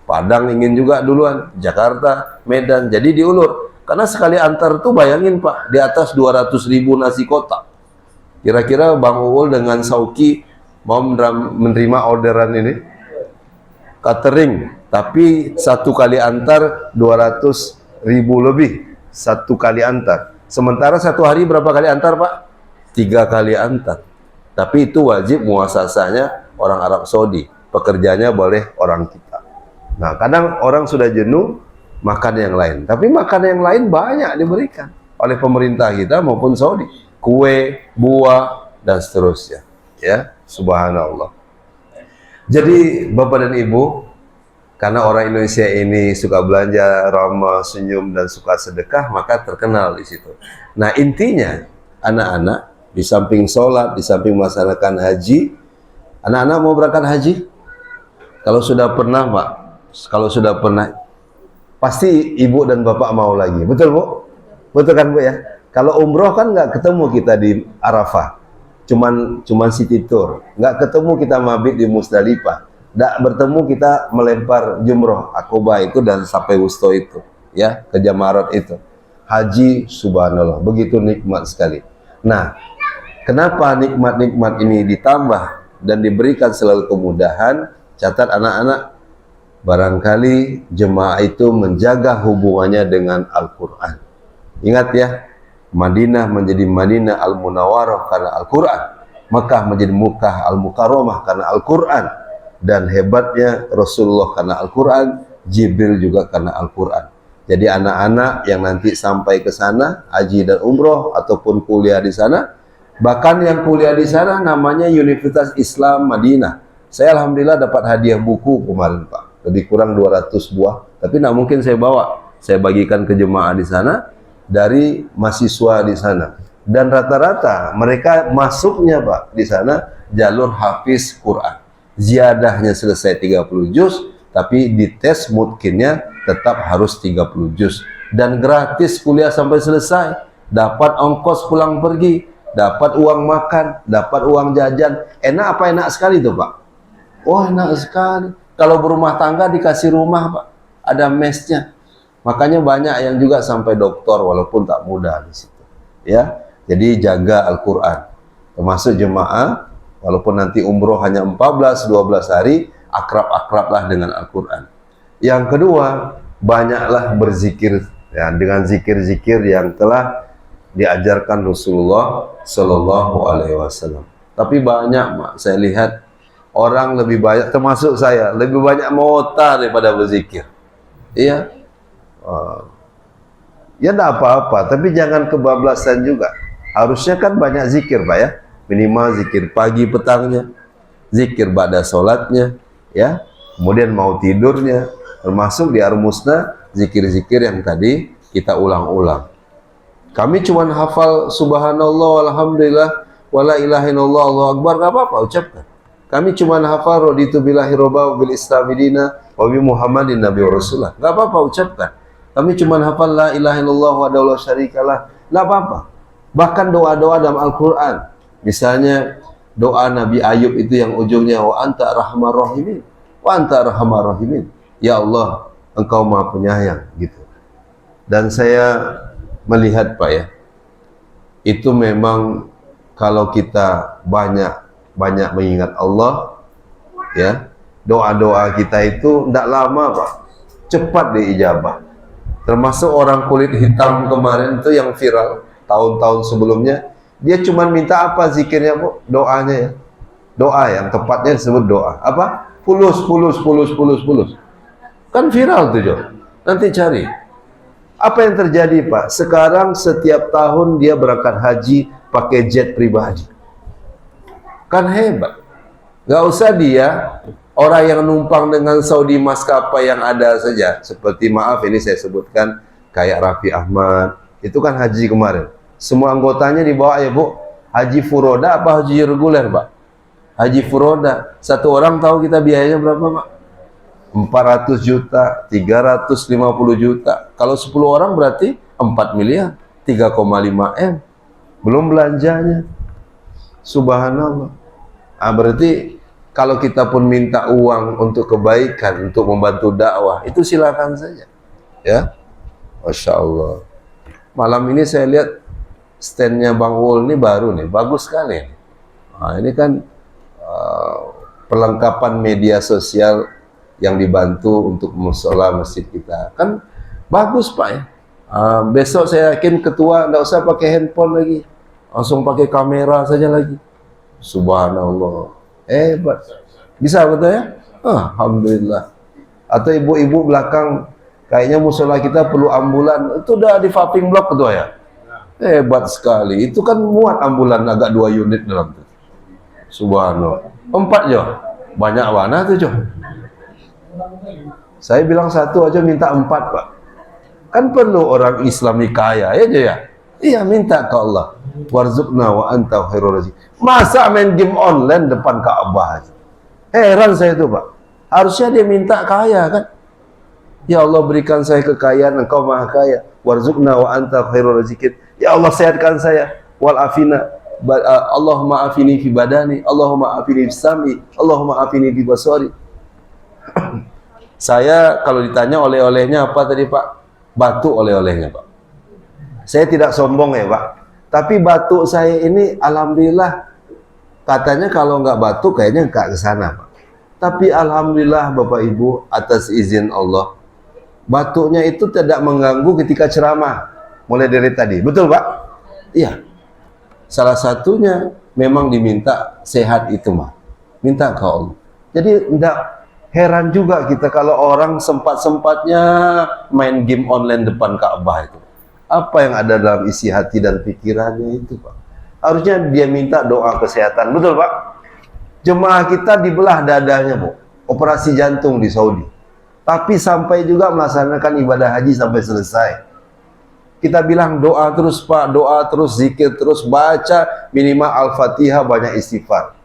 Padang ingin juga duluan, Jakarta, Medan. Jadi diulur. Karena sekali antar tuh bayangin, Pak, di atas 200.000 nasi kotak. Kira-kira Bang Uul dengan Sauki mau menerima orderan ini? Catering. Tapi satu kali antar 200.000 lebih, satu kali antar. Sementara satu hari berapa kali antar Pak? 3 kali antar. Tapi itu wajib muasasahnya orang Arab Saudi. Pekerjanya boleh orang kita. Nah kadang orang sudah jenuh makan yang lain. Tapi makan yang lain banyak diberikan oleh pemerintah kita maupun Saudi. Kue, buah, dan seterusnya. Ya, subhanallah. Jadi Bapak dan Ibu, karena orang Indonesia ini suka belanja, ramah, senyum, dan suka sedekah, maka terkenal di situ. Nah intinya, anak-anak di samping sholat, di samping melaksanakan haji, anak-anak mau berangkat haji? Kalau sudah pernah Pak, kalau sudah pernah, pasti ibu dan bapak mau lagi. Betul Bu? Betul kan Bu ya? Kalau umroh kan nggak ketemu kita di Arafah, cuman city tour, nggak ketemu kita mabit di Musdalifah. Tidak bertemu kita melempar jumroh Aqobah itu dan sampai wusto itu, ya, ke Jamarat itu. Haji subhanallah, begitu nikmat sekali. Nah, kenapa nikmat-nikmat ini ditambah dan diberikan selalu kemudahan? Catat anak-anak, barangkali jemaah itu menjaga hubungannya dengan Al-Quran. Ingat ya, Madinah menjadi Madinah Al-Munawwarah karena Al-Quran. Makkah menjadi Makkah Al-Mukarramah karena Al-Quran. Dan hebatnya Rasulullah karena Al-Quran, Jibril juga karena Al-Quran. Jadi anak-anak yang nanti sampai ke sana, haji dan umroh, ataupun kuliah di sana, bahkan yang kuliah di sana namanya Universitas Islam Madinah. Saya alhamdulillah dapat hadiah buku kemarin Pak, lebih kurang 200 buah, tapi tidak mungkin saya bawa. Saya bagikan ke jemaah di sana, dari mahasiswa di sana. Dan rata-rata mereka masuknya Pak, di sana jalur hafiz Quran. Ziyadahnya selesai 30 juz, tapi di tes mungkinnya tetap harus 30 juz. Dan gratis kuliah sampai selesai. Dapat ongkos pulang pergi, dapat uang makan, dapat uang jajan. Enak apa enak sekali tuh Pak? Oh enak sekali. Kalau berumah tangga dikasih rumah Pak, ada mesnya. Makanya banyak yang juga sampai doktor walaupun tak mudah di situ. Ya, jadi jaga Al-Quran. Termasuk jemaah, walaupun nanti umroh hanya 14-12 hari, akrab-akrablah dengan Al-Quran. Yang kedua, banyaklah berzikir ya, dengan zikir-zikir yang telah diajarkan Rasulullah Shallallahu Alaihi Wasallam. Tapi banyak, Mak, saya lihat orang lebih banyak, termasuk saya, lebih banyak mengota daripada berzikir. Iya. Ya tidak apa-apa, tapi jangan kebablasan juga. Harusnya kan banyak zikir Pak ya. Minimal zikir pagi petangnya, zikir ba'da sholatnya, ya. Kemudian mau tidurnya, termasuk di Ar-Musna, zikir-zikir yang tadi kita ulang-ulang. Kami cuma hafal subhanallah, alhamdulillah, wala ilaha illallah, Allahu akbar, nggak apa-apa, ucapkan. Kami cuma hafal raditu billahi robba bil islamidina wa bi Muhammadin nabi wa rasulullah, nggak apa-apa, ucapkan. Kami cuma hafal la ilaha illallah wahdahu la syarikalah. Enggak apa-apa. Bahkan doa-doa dalam Al-Qur'an. Misalnya doa Nabi Ayub itu yang ujungnya wa anta arhamar rahimin. Wa anta arhamar rahimin. Ya Allah, Engkau Maha Penyayang gitu. Dan saya melihat Pak ya, itu memang kalau kita banyak mengingat Allah ya, doa-doa kita itu tidak lama Pak, cepat diijabah. Termasuk orang kulit hitam kemarin itu yang viral tahun-tahun sebelumnya, dia cuma minta apa zikirnya Bu? Doanya ya. Doa yang tepatnya disebut doa. Apa? Fulus. Kan viral tuh Jo. Nanti cari. Apa yang terjadi Pak? Sekarang setiap tahun dia berangkat haji pakai jet pribadi. Kan hebat. Gak usah dia orang yang numpang dengan Saudi maskapai yang ada saja, seperti maaf ini saya sebutkan kayak Raffi Ahmad, itu kan haji kemarin. Semua anggotanya dibawa ya Bu. Haji furoda apa haji reguler Pak? Haji furoda. Satu orang tahu kita biayanya berapa Pak? 400 juta, 350 juta. Kalau 10 orang berarti 4 miliar, 3,5 M. Belum belanjanya. Subhanallah. Berarti kalau kita pun minta uang untuk kebaikan, untuk membantu dakwah, itu silakan saja. Ya, Masya Allah. Malam ini saya lihat standnya Bang Wul ini baru nih, bagus sekali. Nah, ini kan perlengkapan media sosial yang dibantu untuk musola masjid kita. Kan bagus Pak ya. Besok saya yakin ketua nggak usah pakai handphone lagi, langsung pakai kamera saja lagi. Subhanallah. Hebat. Bisa betul ya? Alhamdulillah. Atau ibu-ibu belakang, kayaknya musola kita perlu ambulan. Itu udah di vaping block ketua ya? Hebat sekali. Itu kan muat ambulan agak 2 unit dalam itu. Subhanallah. 4 Jo. Banyak mana tuh Jo? Saya bilang 1 aja minta 4 Pak. Kan perlu orang Islami kaya ya Jo ya? Iya, minta ke Allah. Warzuqna wa anta khairur raziqin. Masa main game online depan Ka'bah? Heran saya tuh Pak. Harusnya dia minta kaya kan? Ya Allah, berikan saya kekayaan, Engkau Maha Kaya. Warzuqna wa anta khairur raziqin. Ya Allah, sehatkan saya. Wal afina. Allahumma afini fi badani, Allahumma afini fi sami, Allahumma afini fi basari. Saya kalau ditanya oleh-olehnya apa tadi Pak? Batu oleh-olehnya Pak. Saya tidak sombong ya Pak, tapi batuk saya ini alhamdulillah, katanya kalau nggak batuk kayaknya nggak ke sana Pak. Tapi alhamdulillah Bapak Ibu, atas izin Allah, batuknya itu tidak mengganggu ketika ceramah. Mulai dari tadi, betul Pak? Iya. Salah satunya memang diminta sehat itu mah, minta ke Allah. Jadi tidak heran juga kita kalau orang sempat-sempatnya main game online depan Ka'bah itu. Apa yang ada dalam isi hati dan pikirannya itu Pak? Harusnya dia minta doa kesehatan, betul Pak? Jemaah kita dibelah dadanya Bu, operasi jantung di Saudi. Tapi sampai juga melaksanakan ibadah haji sampai selesai. Kita bilang doa terus Pak, doa terus, zikir terus, baca minimal Al-Fatihah, banyak istighfar.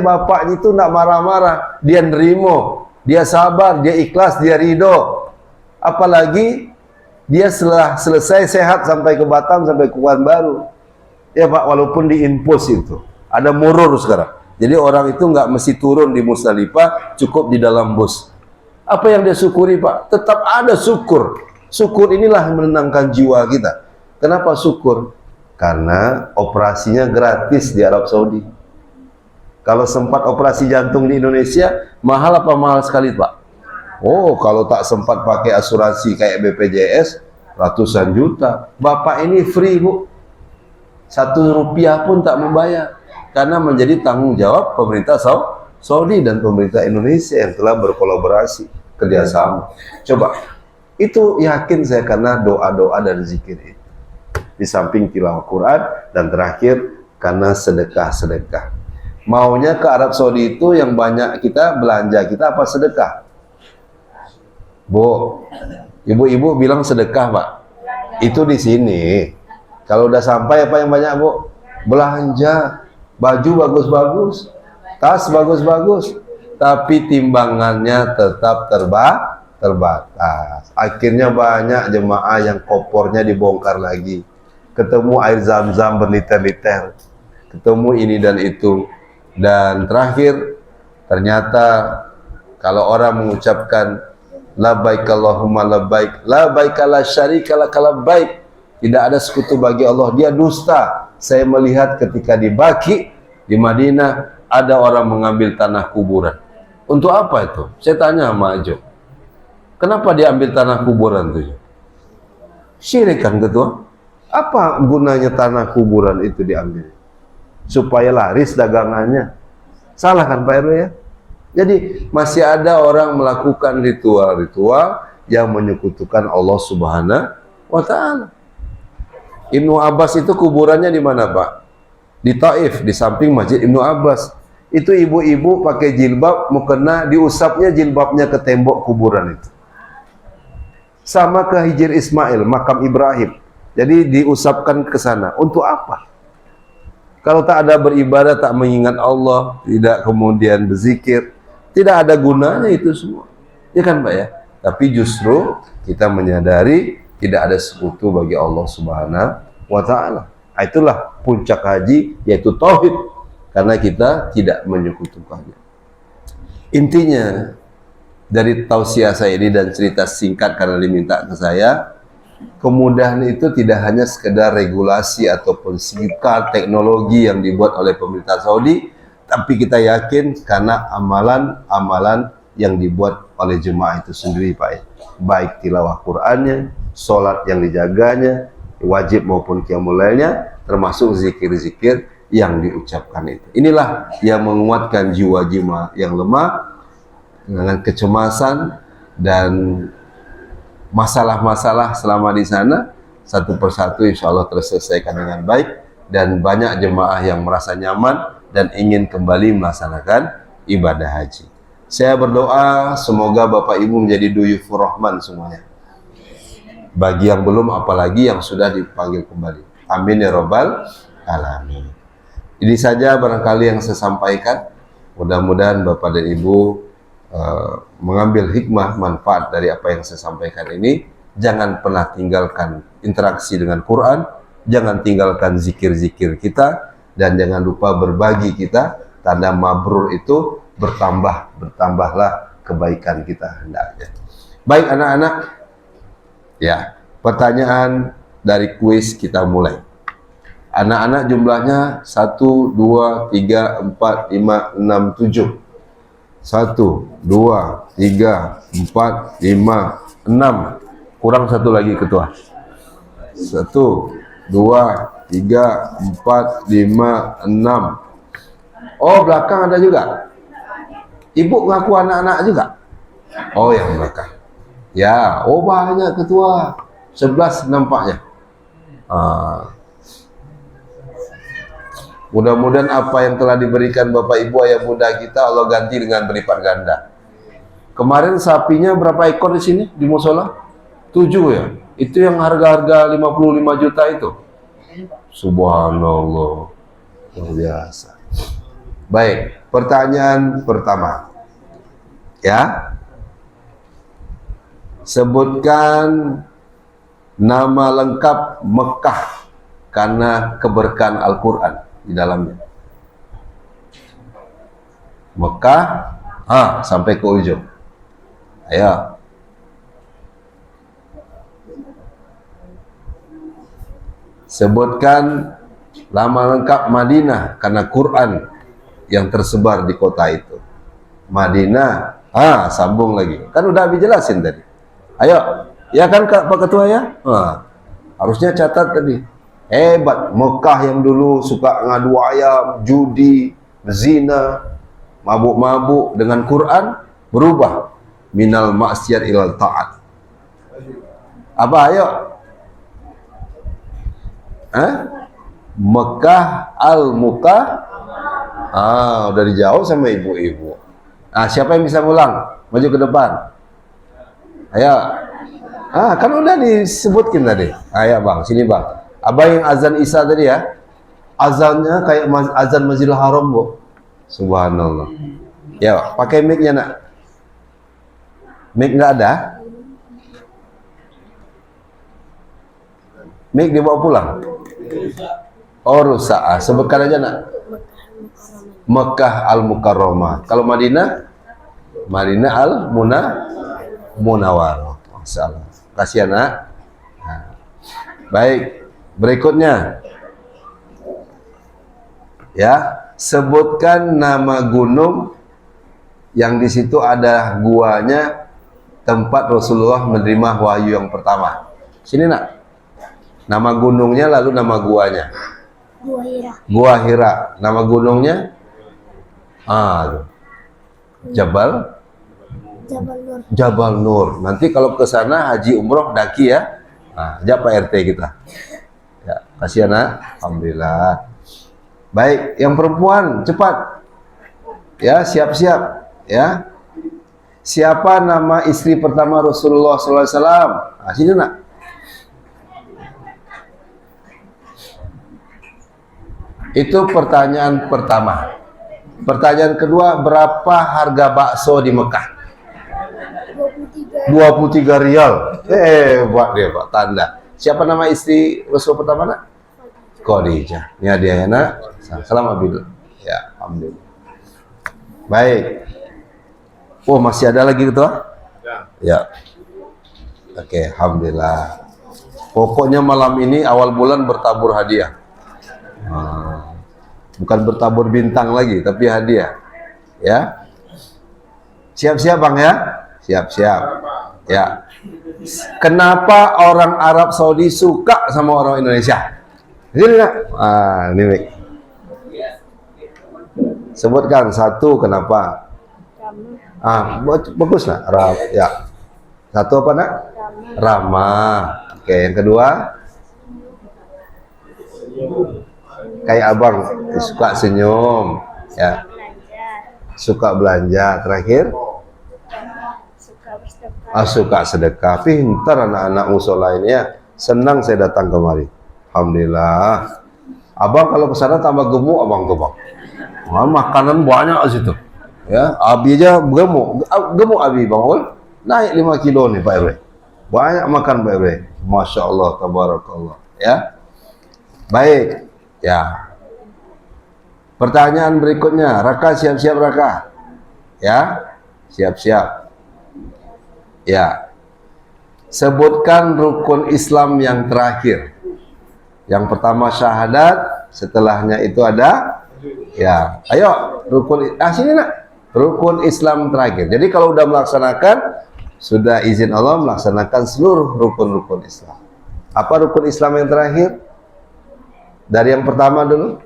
Bapaknya itu nak marah-marah, dia nerimo, dia sabar, dia ikhlas, dia ridho. Apalagi dia setelah selesai sehat sampai ke Batam, sampai ke Pekanbaru. Ya Pak, walaupun diimpos itu. Ada murur sekarang. Jadi orang itu nggak mesti turun di Musdalifah, cukup di dalam bus. Apa yang dia syukuri Pak? Tetap ada syukur. Syukur inilah yang menenangkan jiwa kita. Kenapa syukur? Karena operasinya gratis di Arab Saudi. Kalau sempat operasi jantung di Indonesia, mahal apa mahal sekali Pak? Oh, kalau tak sempat pakai asuransi kayak BPJS, ratusan juta. Bapak ini free Bu, 1 rupiah pun tak membayar, karena menjadi tanggung jawab pemerintah Saudi dan pemerintah Indonesia yang telah berkolaborasi kerjasama. Coba, itu yakin saya karena doa-doa dan zikir itu. Di samping tilawah Quran, dan terakhir karena sedekah-sedekah. Maunya ke Arab Saudi itu yang banyak kita belanja, kita apa sedekah? Bu, ibu-ibu bilang sedekah Pak. Itu di sini. Kalau udah sampai apa yang banyak Bu? Belanja. Baju bagus-bagus, tas bagus-bagus, tapi timbangannya tetap terbatas. Akhirnya banyak jemaah yang kopornya dibongkar lagi. Ketemu air zam-zam berliter-liter. Ketemu ini dan itu. Dan terakhir, ternyata kalau orang mengucapkan labbaik Allahumma labbaik, labbaik la syarika lak labbaik, tidak ada sekutu bagi Allah, dia dusta. Saya melihat ketika di Baqi di Madinah ada orang mengambil tanah kuburan. Untuk apa itu? Saya tanya sama Ajo, kenapa dia ambil tanah kuburan itu? Syirik kan ketua? Apa gunanya tanah kuburan itu diambil? Supaya laris dagangannya. Salah kan Pak RW ya? Jadi masih ada orang melakukan ritual-ritual yang menyekutukan Allah Subhanahu wa Ta'ala. Ibnu Abbas itu kuburannya di mana Pak? Di Taif, di samping Masjid Ibnu Abbas. Itu ibu-ibu pakai jilbab, mukena diusapnya jilbabnya ke tembok kuburan itu. Sama ke Hijr Ismail, makam Ibrahim. Jadi diusapkan ke sana. Untuk apa? Kalau tak ada beribadah, tak mengingat Allah, tidak kemudian berzikir, tidak ada gunanya itu semua. Ya kan Pak ya? Tapi justru kita menyadari tidak ada sekutu bagi Allah Subhanahu wa Ta'ala. Itulah puncak haji, yaitu tauhid, karena kita tidak menyekutukannya. Intinya dari tausiah saya ini dan cerita singkat karena diminta ke saya, kemudahan itu tidak hanya sekedar regulasi ataupun singkat teknologi yang dibuat oleh pemerintah Saudi, tapi kita yakin karena amalan-amalan yang dibuat oleh jemaah itu sendiri Pak ya. Baik tilawah Qur'annya, sholat yang dijaganya, wajib maupun qiyamul lailnya, termasuk zikir-zikir yang diucapkan itu. Inilah yang menguatkan jiwa-jiwa yang lemah dengan kecemasan dan masalah-masalah selama di sana satu persatu insya Allah terselesaikan dengan baik, dan banyak jemaah yang merasa nyaman dan ingin kembali melaksanakan ibadah haji. Saya berdoa semoga Bapak Ibu menjadi duyufur rahman semuanya. Bagi yang belum, apalagi yang sudah dipanggil kembali. Amin ya robbal alamin. Ini saja barangkali yang saya sampaikan. Mudah-mudahan Bapak dan Ibu mengambil hikmah manfaat dari apa yang saya sampaikan ini. Jangan pernah tinggalkan interaksi dengan Quran, jangan tinggalkan zikir-zikir kita, dan jangan lupa berbagi kita. Tanda mabrur itu bertambahlah kebaikan kita hendaknya. Baik anak-anak, ya, pertanyaan dari kuis kita mulai. Anak-anak jumlahnya 1, 2, 3, 4, 5, 6, 7. 1, 2, 3, 4, 5, 6. Kurang satu lagi ketua. 1, 2, 3, 4, 5, 6. Oh, belakang ada juga. Ibu ngaku anak-anak juga. Oh, yang belakang. Ya, oh banyak ketua. 11 nampaknya. Mudah-mudahan apa yang telah diberikan Bapak Ibu ayah bunda kita Allah ganti dengan berlipat ganda. Kemarin sapinya berapa ekor di sini di musola? 7 ya. Itu yang harga-harga 55 juta itu. Subhanallah. Luar biasa. Baik, pertanyaan pertama. Ya. Sebutkan nama lengkap Mekah karena keberkahan Al-Quran di dalamnya. Mekah, sampai ke ujung. Ayo. Sebutkan nama lengkap Madinah karena Quran yang tersebar di kota itu. Madinah, sambung lagi. Kan udah habis jelasin tadi. Ayo, ya kan Pak Ketua ya? Harusnya catat tadi. Hebat, Mekah yang dulu suka ngadu ayam, judi, zina, mabuk-mabuk, dengan Quran berubah minal maksiat ilal ta'at. Apa ayo? Mekah al-Mukah. Udah dijawab sama ibu-ibu. Siapa yang bisa ngulang? Maju ke depan. Ayo. Kan udah disebutkin tadi. Ayo bang, sini bang. Abang yang azan Isya tadi ya. Azannya kayak azan Masjidil Haram, Bu. Subhanallah. Ya, pakai mic-nya nak. Mic nggak ada? Mic dibawa pulang? Oh, rusak. Sebutkan aja nak. Mekah Al-Mukarramah. Kalau Madinah? Madinah Al-Munawwarah. Masalah. Kasih anak. Nah. Baik. Berikutnya. Ya, sebutkan nama gunung yang di situ ada guanya tempat Rasulullah menerima wahyu yang pertama. Sini nak. Nama gunungnya lalu nama guanya. Gua Hira. Gua Hira. Nama gunungnya? Jabal Nur. Jabal Nur. Nanti kalau ke sana haji umroh daki ya. Nah, ajak Pak RT kita. Ya, kasih anak. Alhamdulillah. Baik, yang perempuan cepat. Ya, siap-siap. Ya. Siapa nama istri pertama Rasulullah SAW? Nah, sini nak. Itu pertanyaan pertama. Pertanyaan kedua, berapa harga bakso di Mekah? 23 rial. Hebat dia Pak, tanda. Siapa nama istri Rasul pertama nak? Khadijah. Ini dia ya nak. Salam Abidul. Ya, alhamdulillah. Baik. Oh, masih ada lagi ketua? Ya. Oke, alhamdulillah. Pokoknya malam ini awal bulan bertabur hadiah. Bukan bertabur bintang lagi, tapi hadiah. Ya. Siap-siap Bang ya? Siap-siap. Ya. Kenapa orang Arab Saudi suka sama orang Indonesia? Ini enggak? Ini. Sebutkan satu kenapa? Bagus lah. Ya. Satu apa nak? Ramah. Oke, yang kedua? Kayak abang suka senyum, ya. Suka belanja. Terakhir? Suka sedekah. Pintar anak-anak musola ini ya. Senang saya datang kemari. Alhamdulillah. Abang kalau ke sana tambah gemuk, abang gemuk. Makanan banyak di situ. Ya, Abi aja gemuk. Gemuk Abi, Bang Ul. Naik 5 kilo nih Pak RW. Banyak makan Pak RW. Masya Allah, tabarakallah. Ya. Baik. Ya. Pertanyaan berikutnya, Raka siap-siap Raka. Ya. Siap-siap. Ya. Sebutkan rukun Islam yang terakhir. Yang pertama syahadat, setelahnya itu ada ya. Ayo, rukun sini nak. Rukun Islam terakhir. Jadi kalau udah melaksanakan, sudah izin Allah melaksanakan seluruh rukun-rukun Islam. Apa rukun Islam yang terakhir? Dari yang pertama dulu.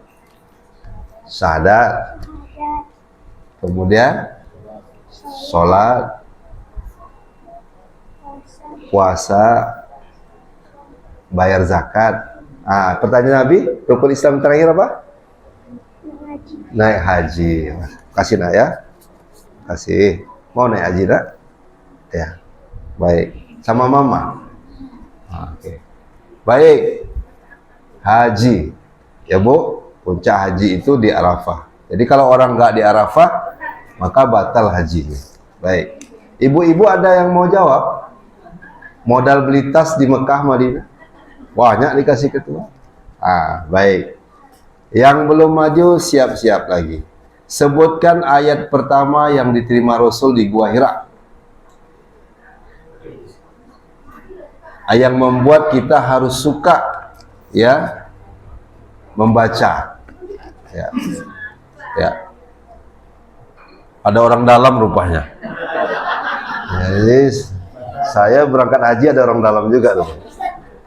Syahadat. Kemudian sholat, puasa, bayar zakat. Pertanyaan Nabi, rukun Islam terakhir apa? Naik haji. Kasih nak ya. Kasih. Mau naik haji nak? Ya. Baik. Sama mama. Oke. Baik. Haji. Ya Bu, puncak haji itu di Arafah. Jadi kalau orang nggak di Arafah, maka batal hajinya. Baik. Ibu-ibu ada yang mau jawab? Modal beli tas di Mekah, Madinah? Banyak dikasih ketua. Baik. Yang belum maju siap-siap lagi. Sebutkan ayat pertama yang diterima Rasul di Gua Hira. Yang membuat kita harus suka ya membaca. Ya. Ya. Ada orang dalam rupanya. Jadi saya berangkat haji ada orang dalam juga tuh.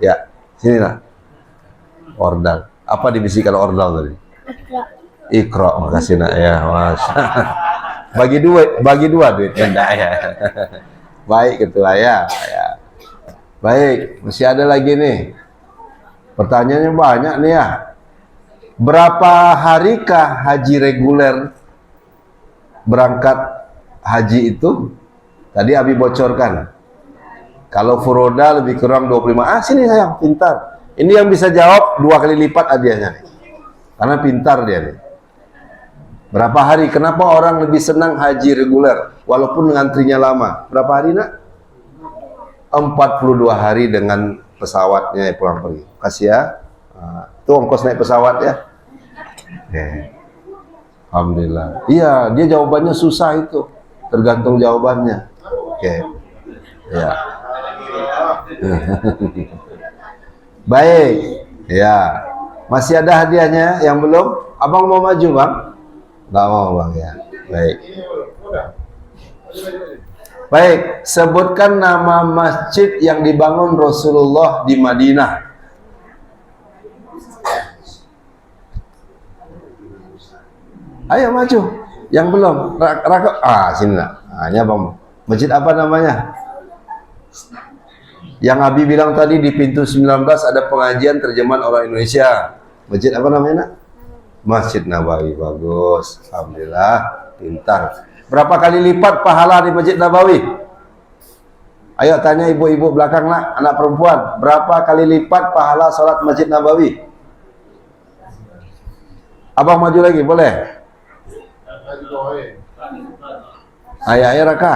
Ya. Sini nak. Ordal. Apa dibisikkan ordal tadi? Ikra. Makasih nak ya, Mas. bagi dua duit enggak ya. Baik ketua ya. Baik, masih ada lagi nih. Pertanyaannya banyak nih ya. Berapa harikah haji reguler berangkat haji itu? Tadi Abi bocorkan. Kalau furoda lebih kurang 25. Sini sayang, pintar. Ini yang bisa jawab 2 kali lipat hadiahnya nih. Karena pintar dia nih. Berapa hari? Kenapa orang lebih senang haji reguler walaupun ngantrinya lama? Berapa hari nak? 42 hari dengan pesawatnya pulang pergi. Kasih ya. Itu ongkos naik pesawat ya. Alhamdulillah. Iya, dia jawabannya susah itu. Tergantung jawabannya. Oke. Ya. Baik. Ya. Masih ada hadiahnya yang belum? Abang mau maju, Bang? Nggak mau, Bang ya. Baik. Baik, sebutkan nama masjid yang dibangun Rasulullah di Madinah. Ayo maju. Yang belum? Sini nak. Ini Abang. Masjid apa namanya? Yang Abi bilang tadi di pintu 19 ada pengajian terjemahan orang Indonesia. Masjid apa namanya nak? Masjid Nabawi. Bagus. Alhamdulillah. Pintar. Berapa kali lipat pahala di Masjid Nabawi? Ayo tanya ibu-ibu belakang nak, anak perempuan. Berapa kali lipat pahala sholat Masjid Nabawi? Abang maju lagi, boleh? Ayo Raka.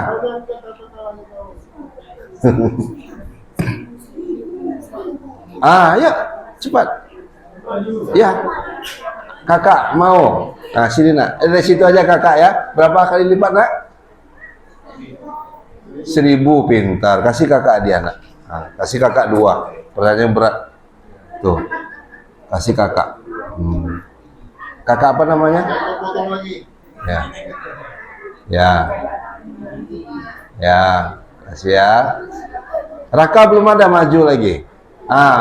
Ayo cepat. Ya, kakak mau. Nah sini nak, dari situ aja kakak ya. Berapa kali lipat nak? 1000. Pintar. Kasih kakak dia nak. Kasih kakak 2. Pertanyaan berat. Tuh, kasih kakak. Kakak apa namanya? Ya. Ya. Ya. Kasih ya. Raka belum ada, maju lagi.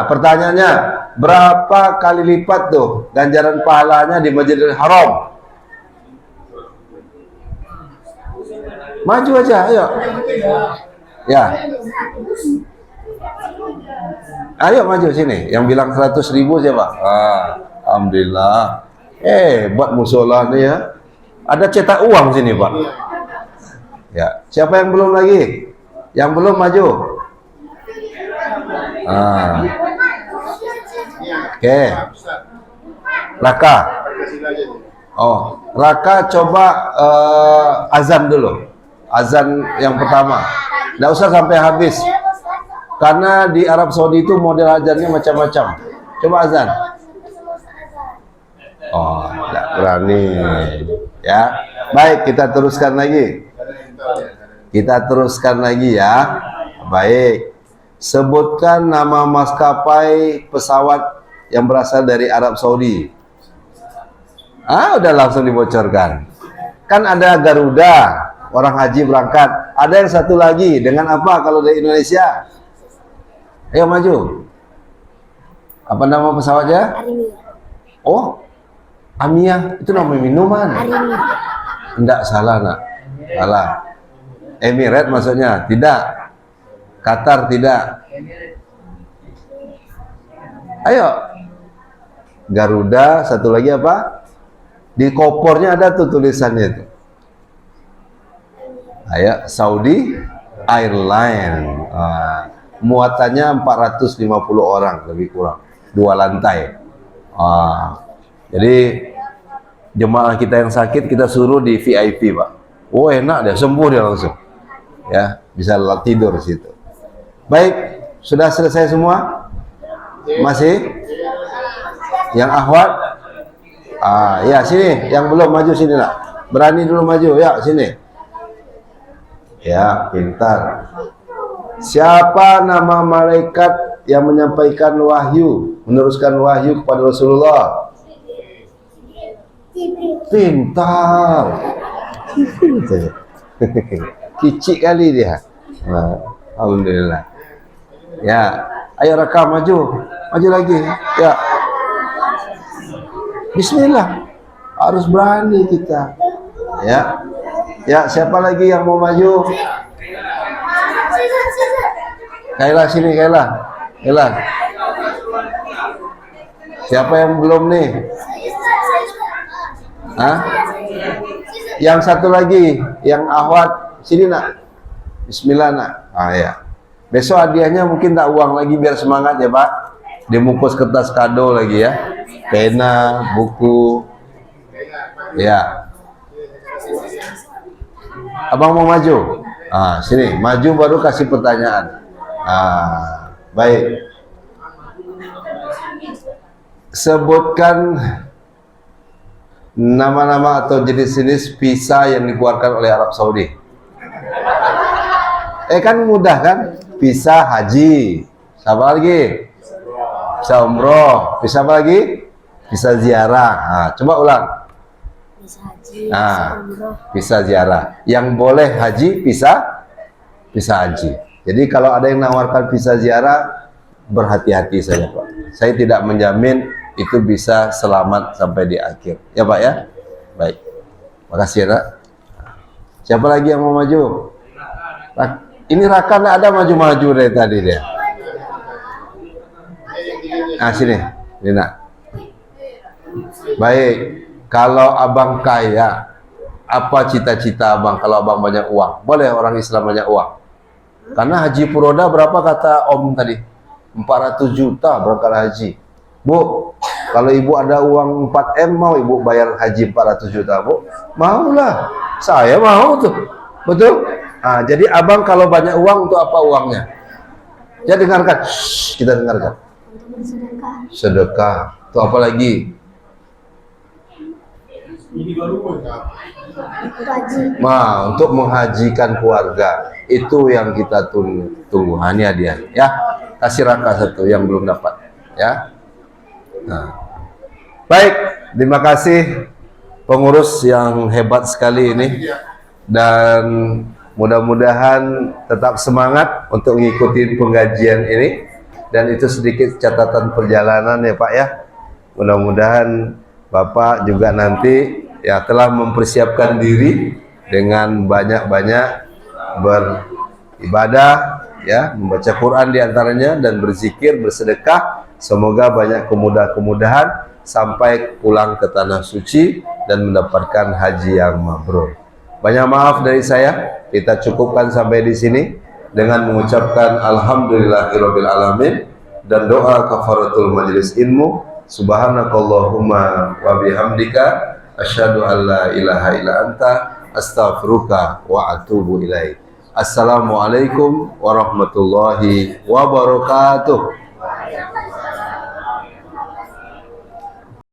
Pertanyaannya, berapa kali lipat tuh ganjaran pahalanya di Masjidil Haram? Maju aja, ayo. Ya. Ayo maju sini. Yang bilang 100.000 siapa? Alhamdulillah. Buat musola nih ya. Ada cetak uang sini, Pak. Ya. Siapa yang belum lagi? Yang belum maju. Oke. Raka. Raka coba azan dulu. Azan yang pertama. Nggak usah sampai habis. Karena di Arab Saudi itu model azannya macam-macam. Coba azan. Nggak berani. Ya. Baik, kita teruskan lagi. Kita teruskan lagi ya. Baik. Sebutkan nama maskapai pesawat yang berasal dari Arab Saudi. Udah langsung dibocorkan. Kan ada Garuda, orang haji berangkat. Ada yang satu lagi, dengan apa kalau dari Indonesia? Ayo maju. Apa nama pesawatnya? Arimia. Amia, itu nama minuman. Arimia. Enggak, salah nak. Salah. Emirates maksudnya, tidak. Qatar tidak. Ayo. Garuda, satu lagi apa? Di kopornya ada tuh tulisannya itu. Ayo, Saudi Airline. Muatannya 450 orang lebih kurang. 2 lantai. Jadi jemaah kita yang sakit kita suruh di VIP, Pak. Enak dia, sembuh dia langsung. Ya, bisa tidur di situ. Baik, sudah selesai semua? Masih? Yang akhwat? Ya sini, yang belum maju sini nak. Berani dulu maju, ya sini. Ya, pintar. Siapa nama malaikat yang menyampaikan wahyu, meneruskan wahyu kepada Rasulullah? Pintar. Kicik kali dia. Alhamdulillah. Ya, ayo Raka maju. Maju lagi. Ya. Bismillah. Harus berani kita. Ya. Ya, siapa lagi yang mau maju? Kailah sini, Kailah. Kailah. Siapa yang belum nih? Yang satu lagi, yang akhwat sini nak. Bismillah nak. Ya. Besok hadiahnya mungkin tak uang lagi biar semangat ya Pak. Dibungkus kertas kado lagi ya. Pena, buku. Ya. Abang mau maju? Sini, maju baru kasih pertanyaan. Baik. Sebutkan nama-nama atau jenis-jenis visa yang dikeluarkan oleh Arab Saudi. Kan mudah kan? Visa haji. Siapa lagi? Visa umroh. Visa apa lagi? Visa ziarah. Coba ulang. Bisa haji, bisa umroh. Visa ziarah. Yang boleh haji visa haji. Jadi kalau ada yang nawarkan visa ziarah, berhati-hati saja Pak. Saya tidak menjamin itu bisa selamat sampai di akhir. Ya Pak ya? Baik. Makasih ya Nak. Siapa lagi yang mau maju? Ini Rakan ada maju-maju dari tadi dia. Sini. Ini Nak. Baik. Kalau abang kaya, apa cita-cita abang kalau abang banyak uang? Boleh orang Islam banyak uang? Karena haji Furoda berapa kata Om tadi? 400 juta berangkat haji. Bu, kalau ibu ada uang 4M, mau ibu bayar haji 400 juta, Bu? Maulah. Saya mau tuh. Betul? Jadi abang kalau banyak uang untuk apa uangnya? Ya dengarkan. Kita dengarkan. Untuk bersedekah. Sedekah. Itu apa lagi? Untuk haji. Untuk menghajikan keluarga. Itu yang kita tunggu. Hanya dia. Ya, kasih Raka satu yang belum dapat. Ya. Baik, terima kasih pengurus yang hebat sekali ini, dan mudah-mudahan tetap semangat untuk mengikuti pengajian ini, dan itu sedikit catatan perjalanan ya Pak ya. Mudah-mudahan Bapak juga nanti ya telah mempersiapkan diri dengan banyak-banyak beribadah ya, membaca Quran diantaranya, dan berzikir, bersedekah. Semoga banyak kemudahan sampai pulang ke tanah suci dan mendapatkan haji yang mabrur. Banyak maaf dari saya, kita cukupkan sampai di sini dengan mengucapkan alhamdulillahirabbil alamin dan doa kafaratul majelis ilmu. Subhanakallahumma wa bihamdika asyhadu an la ilaha illa anta astaghfiruka wa atubu ilaik. Assalamualaikum warahmatullahi wabarakatuh.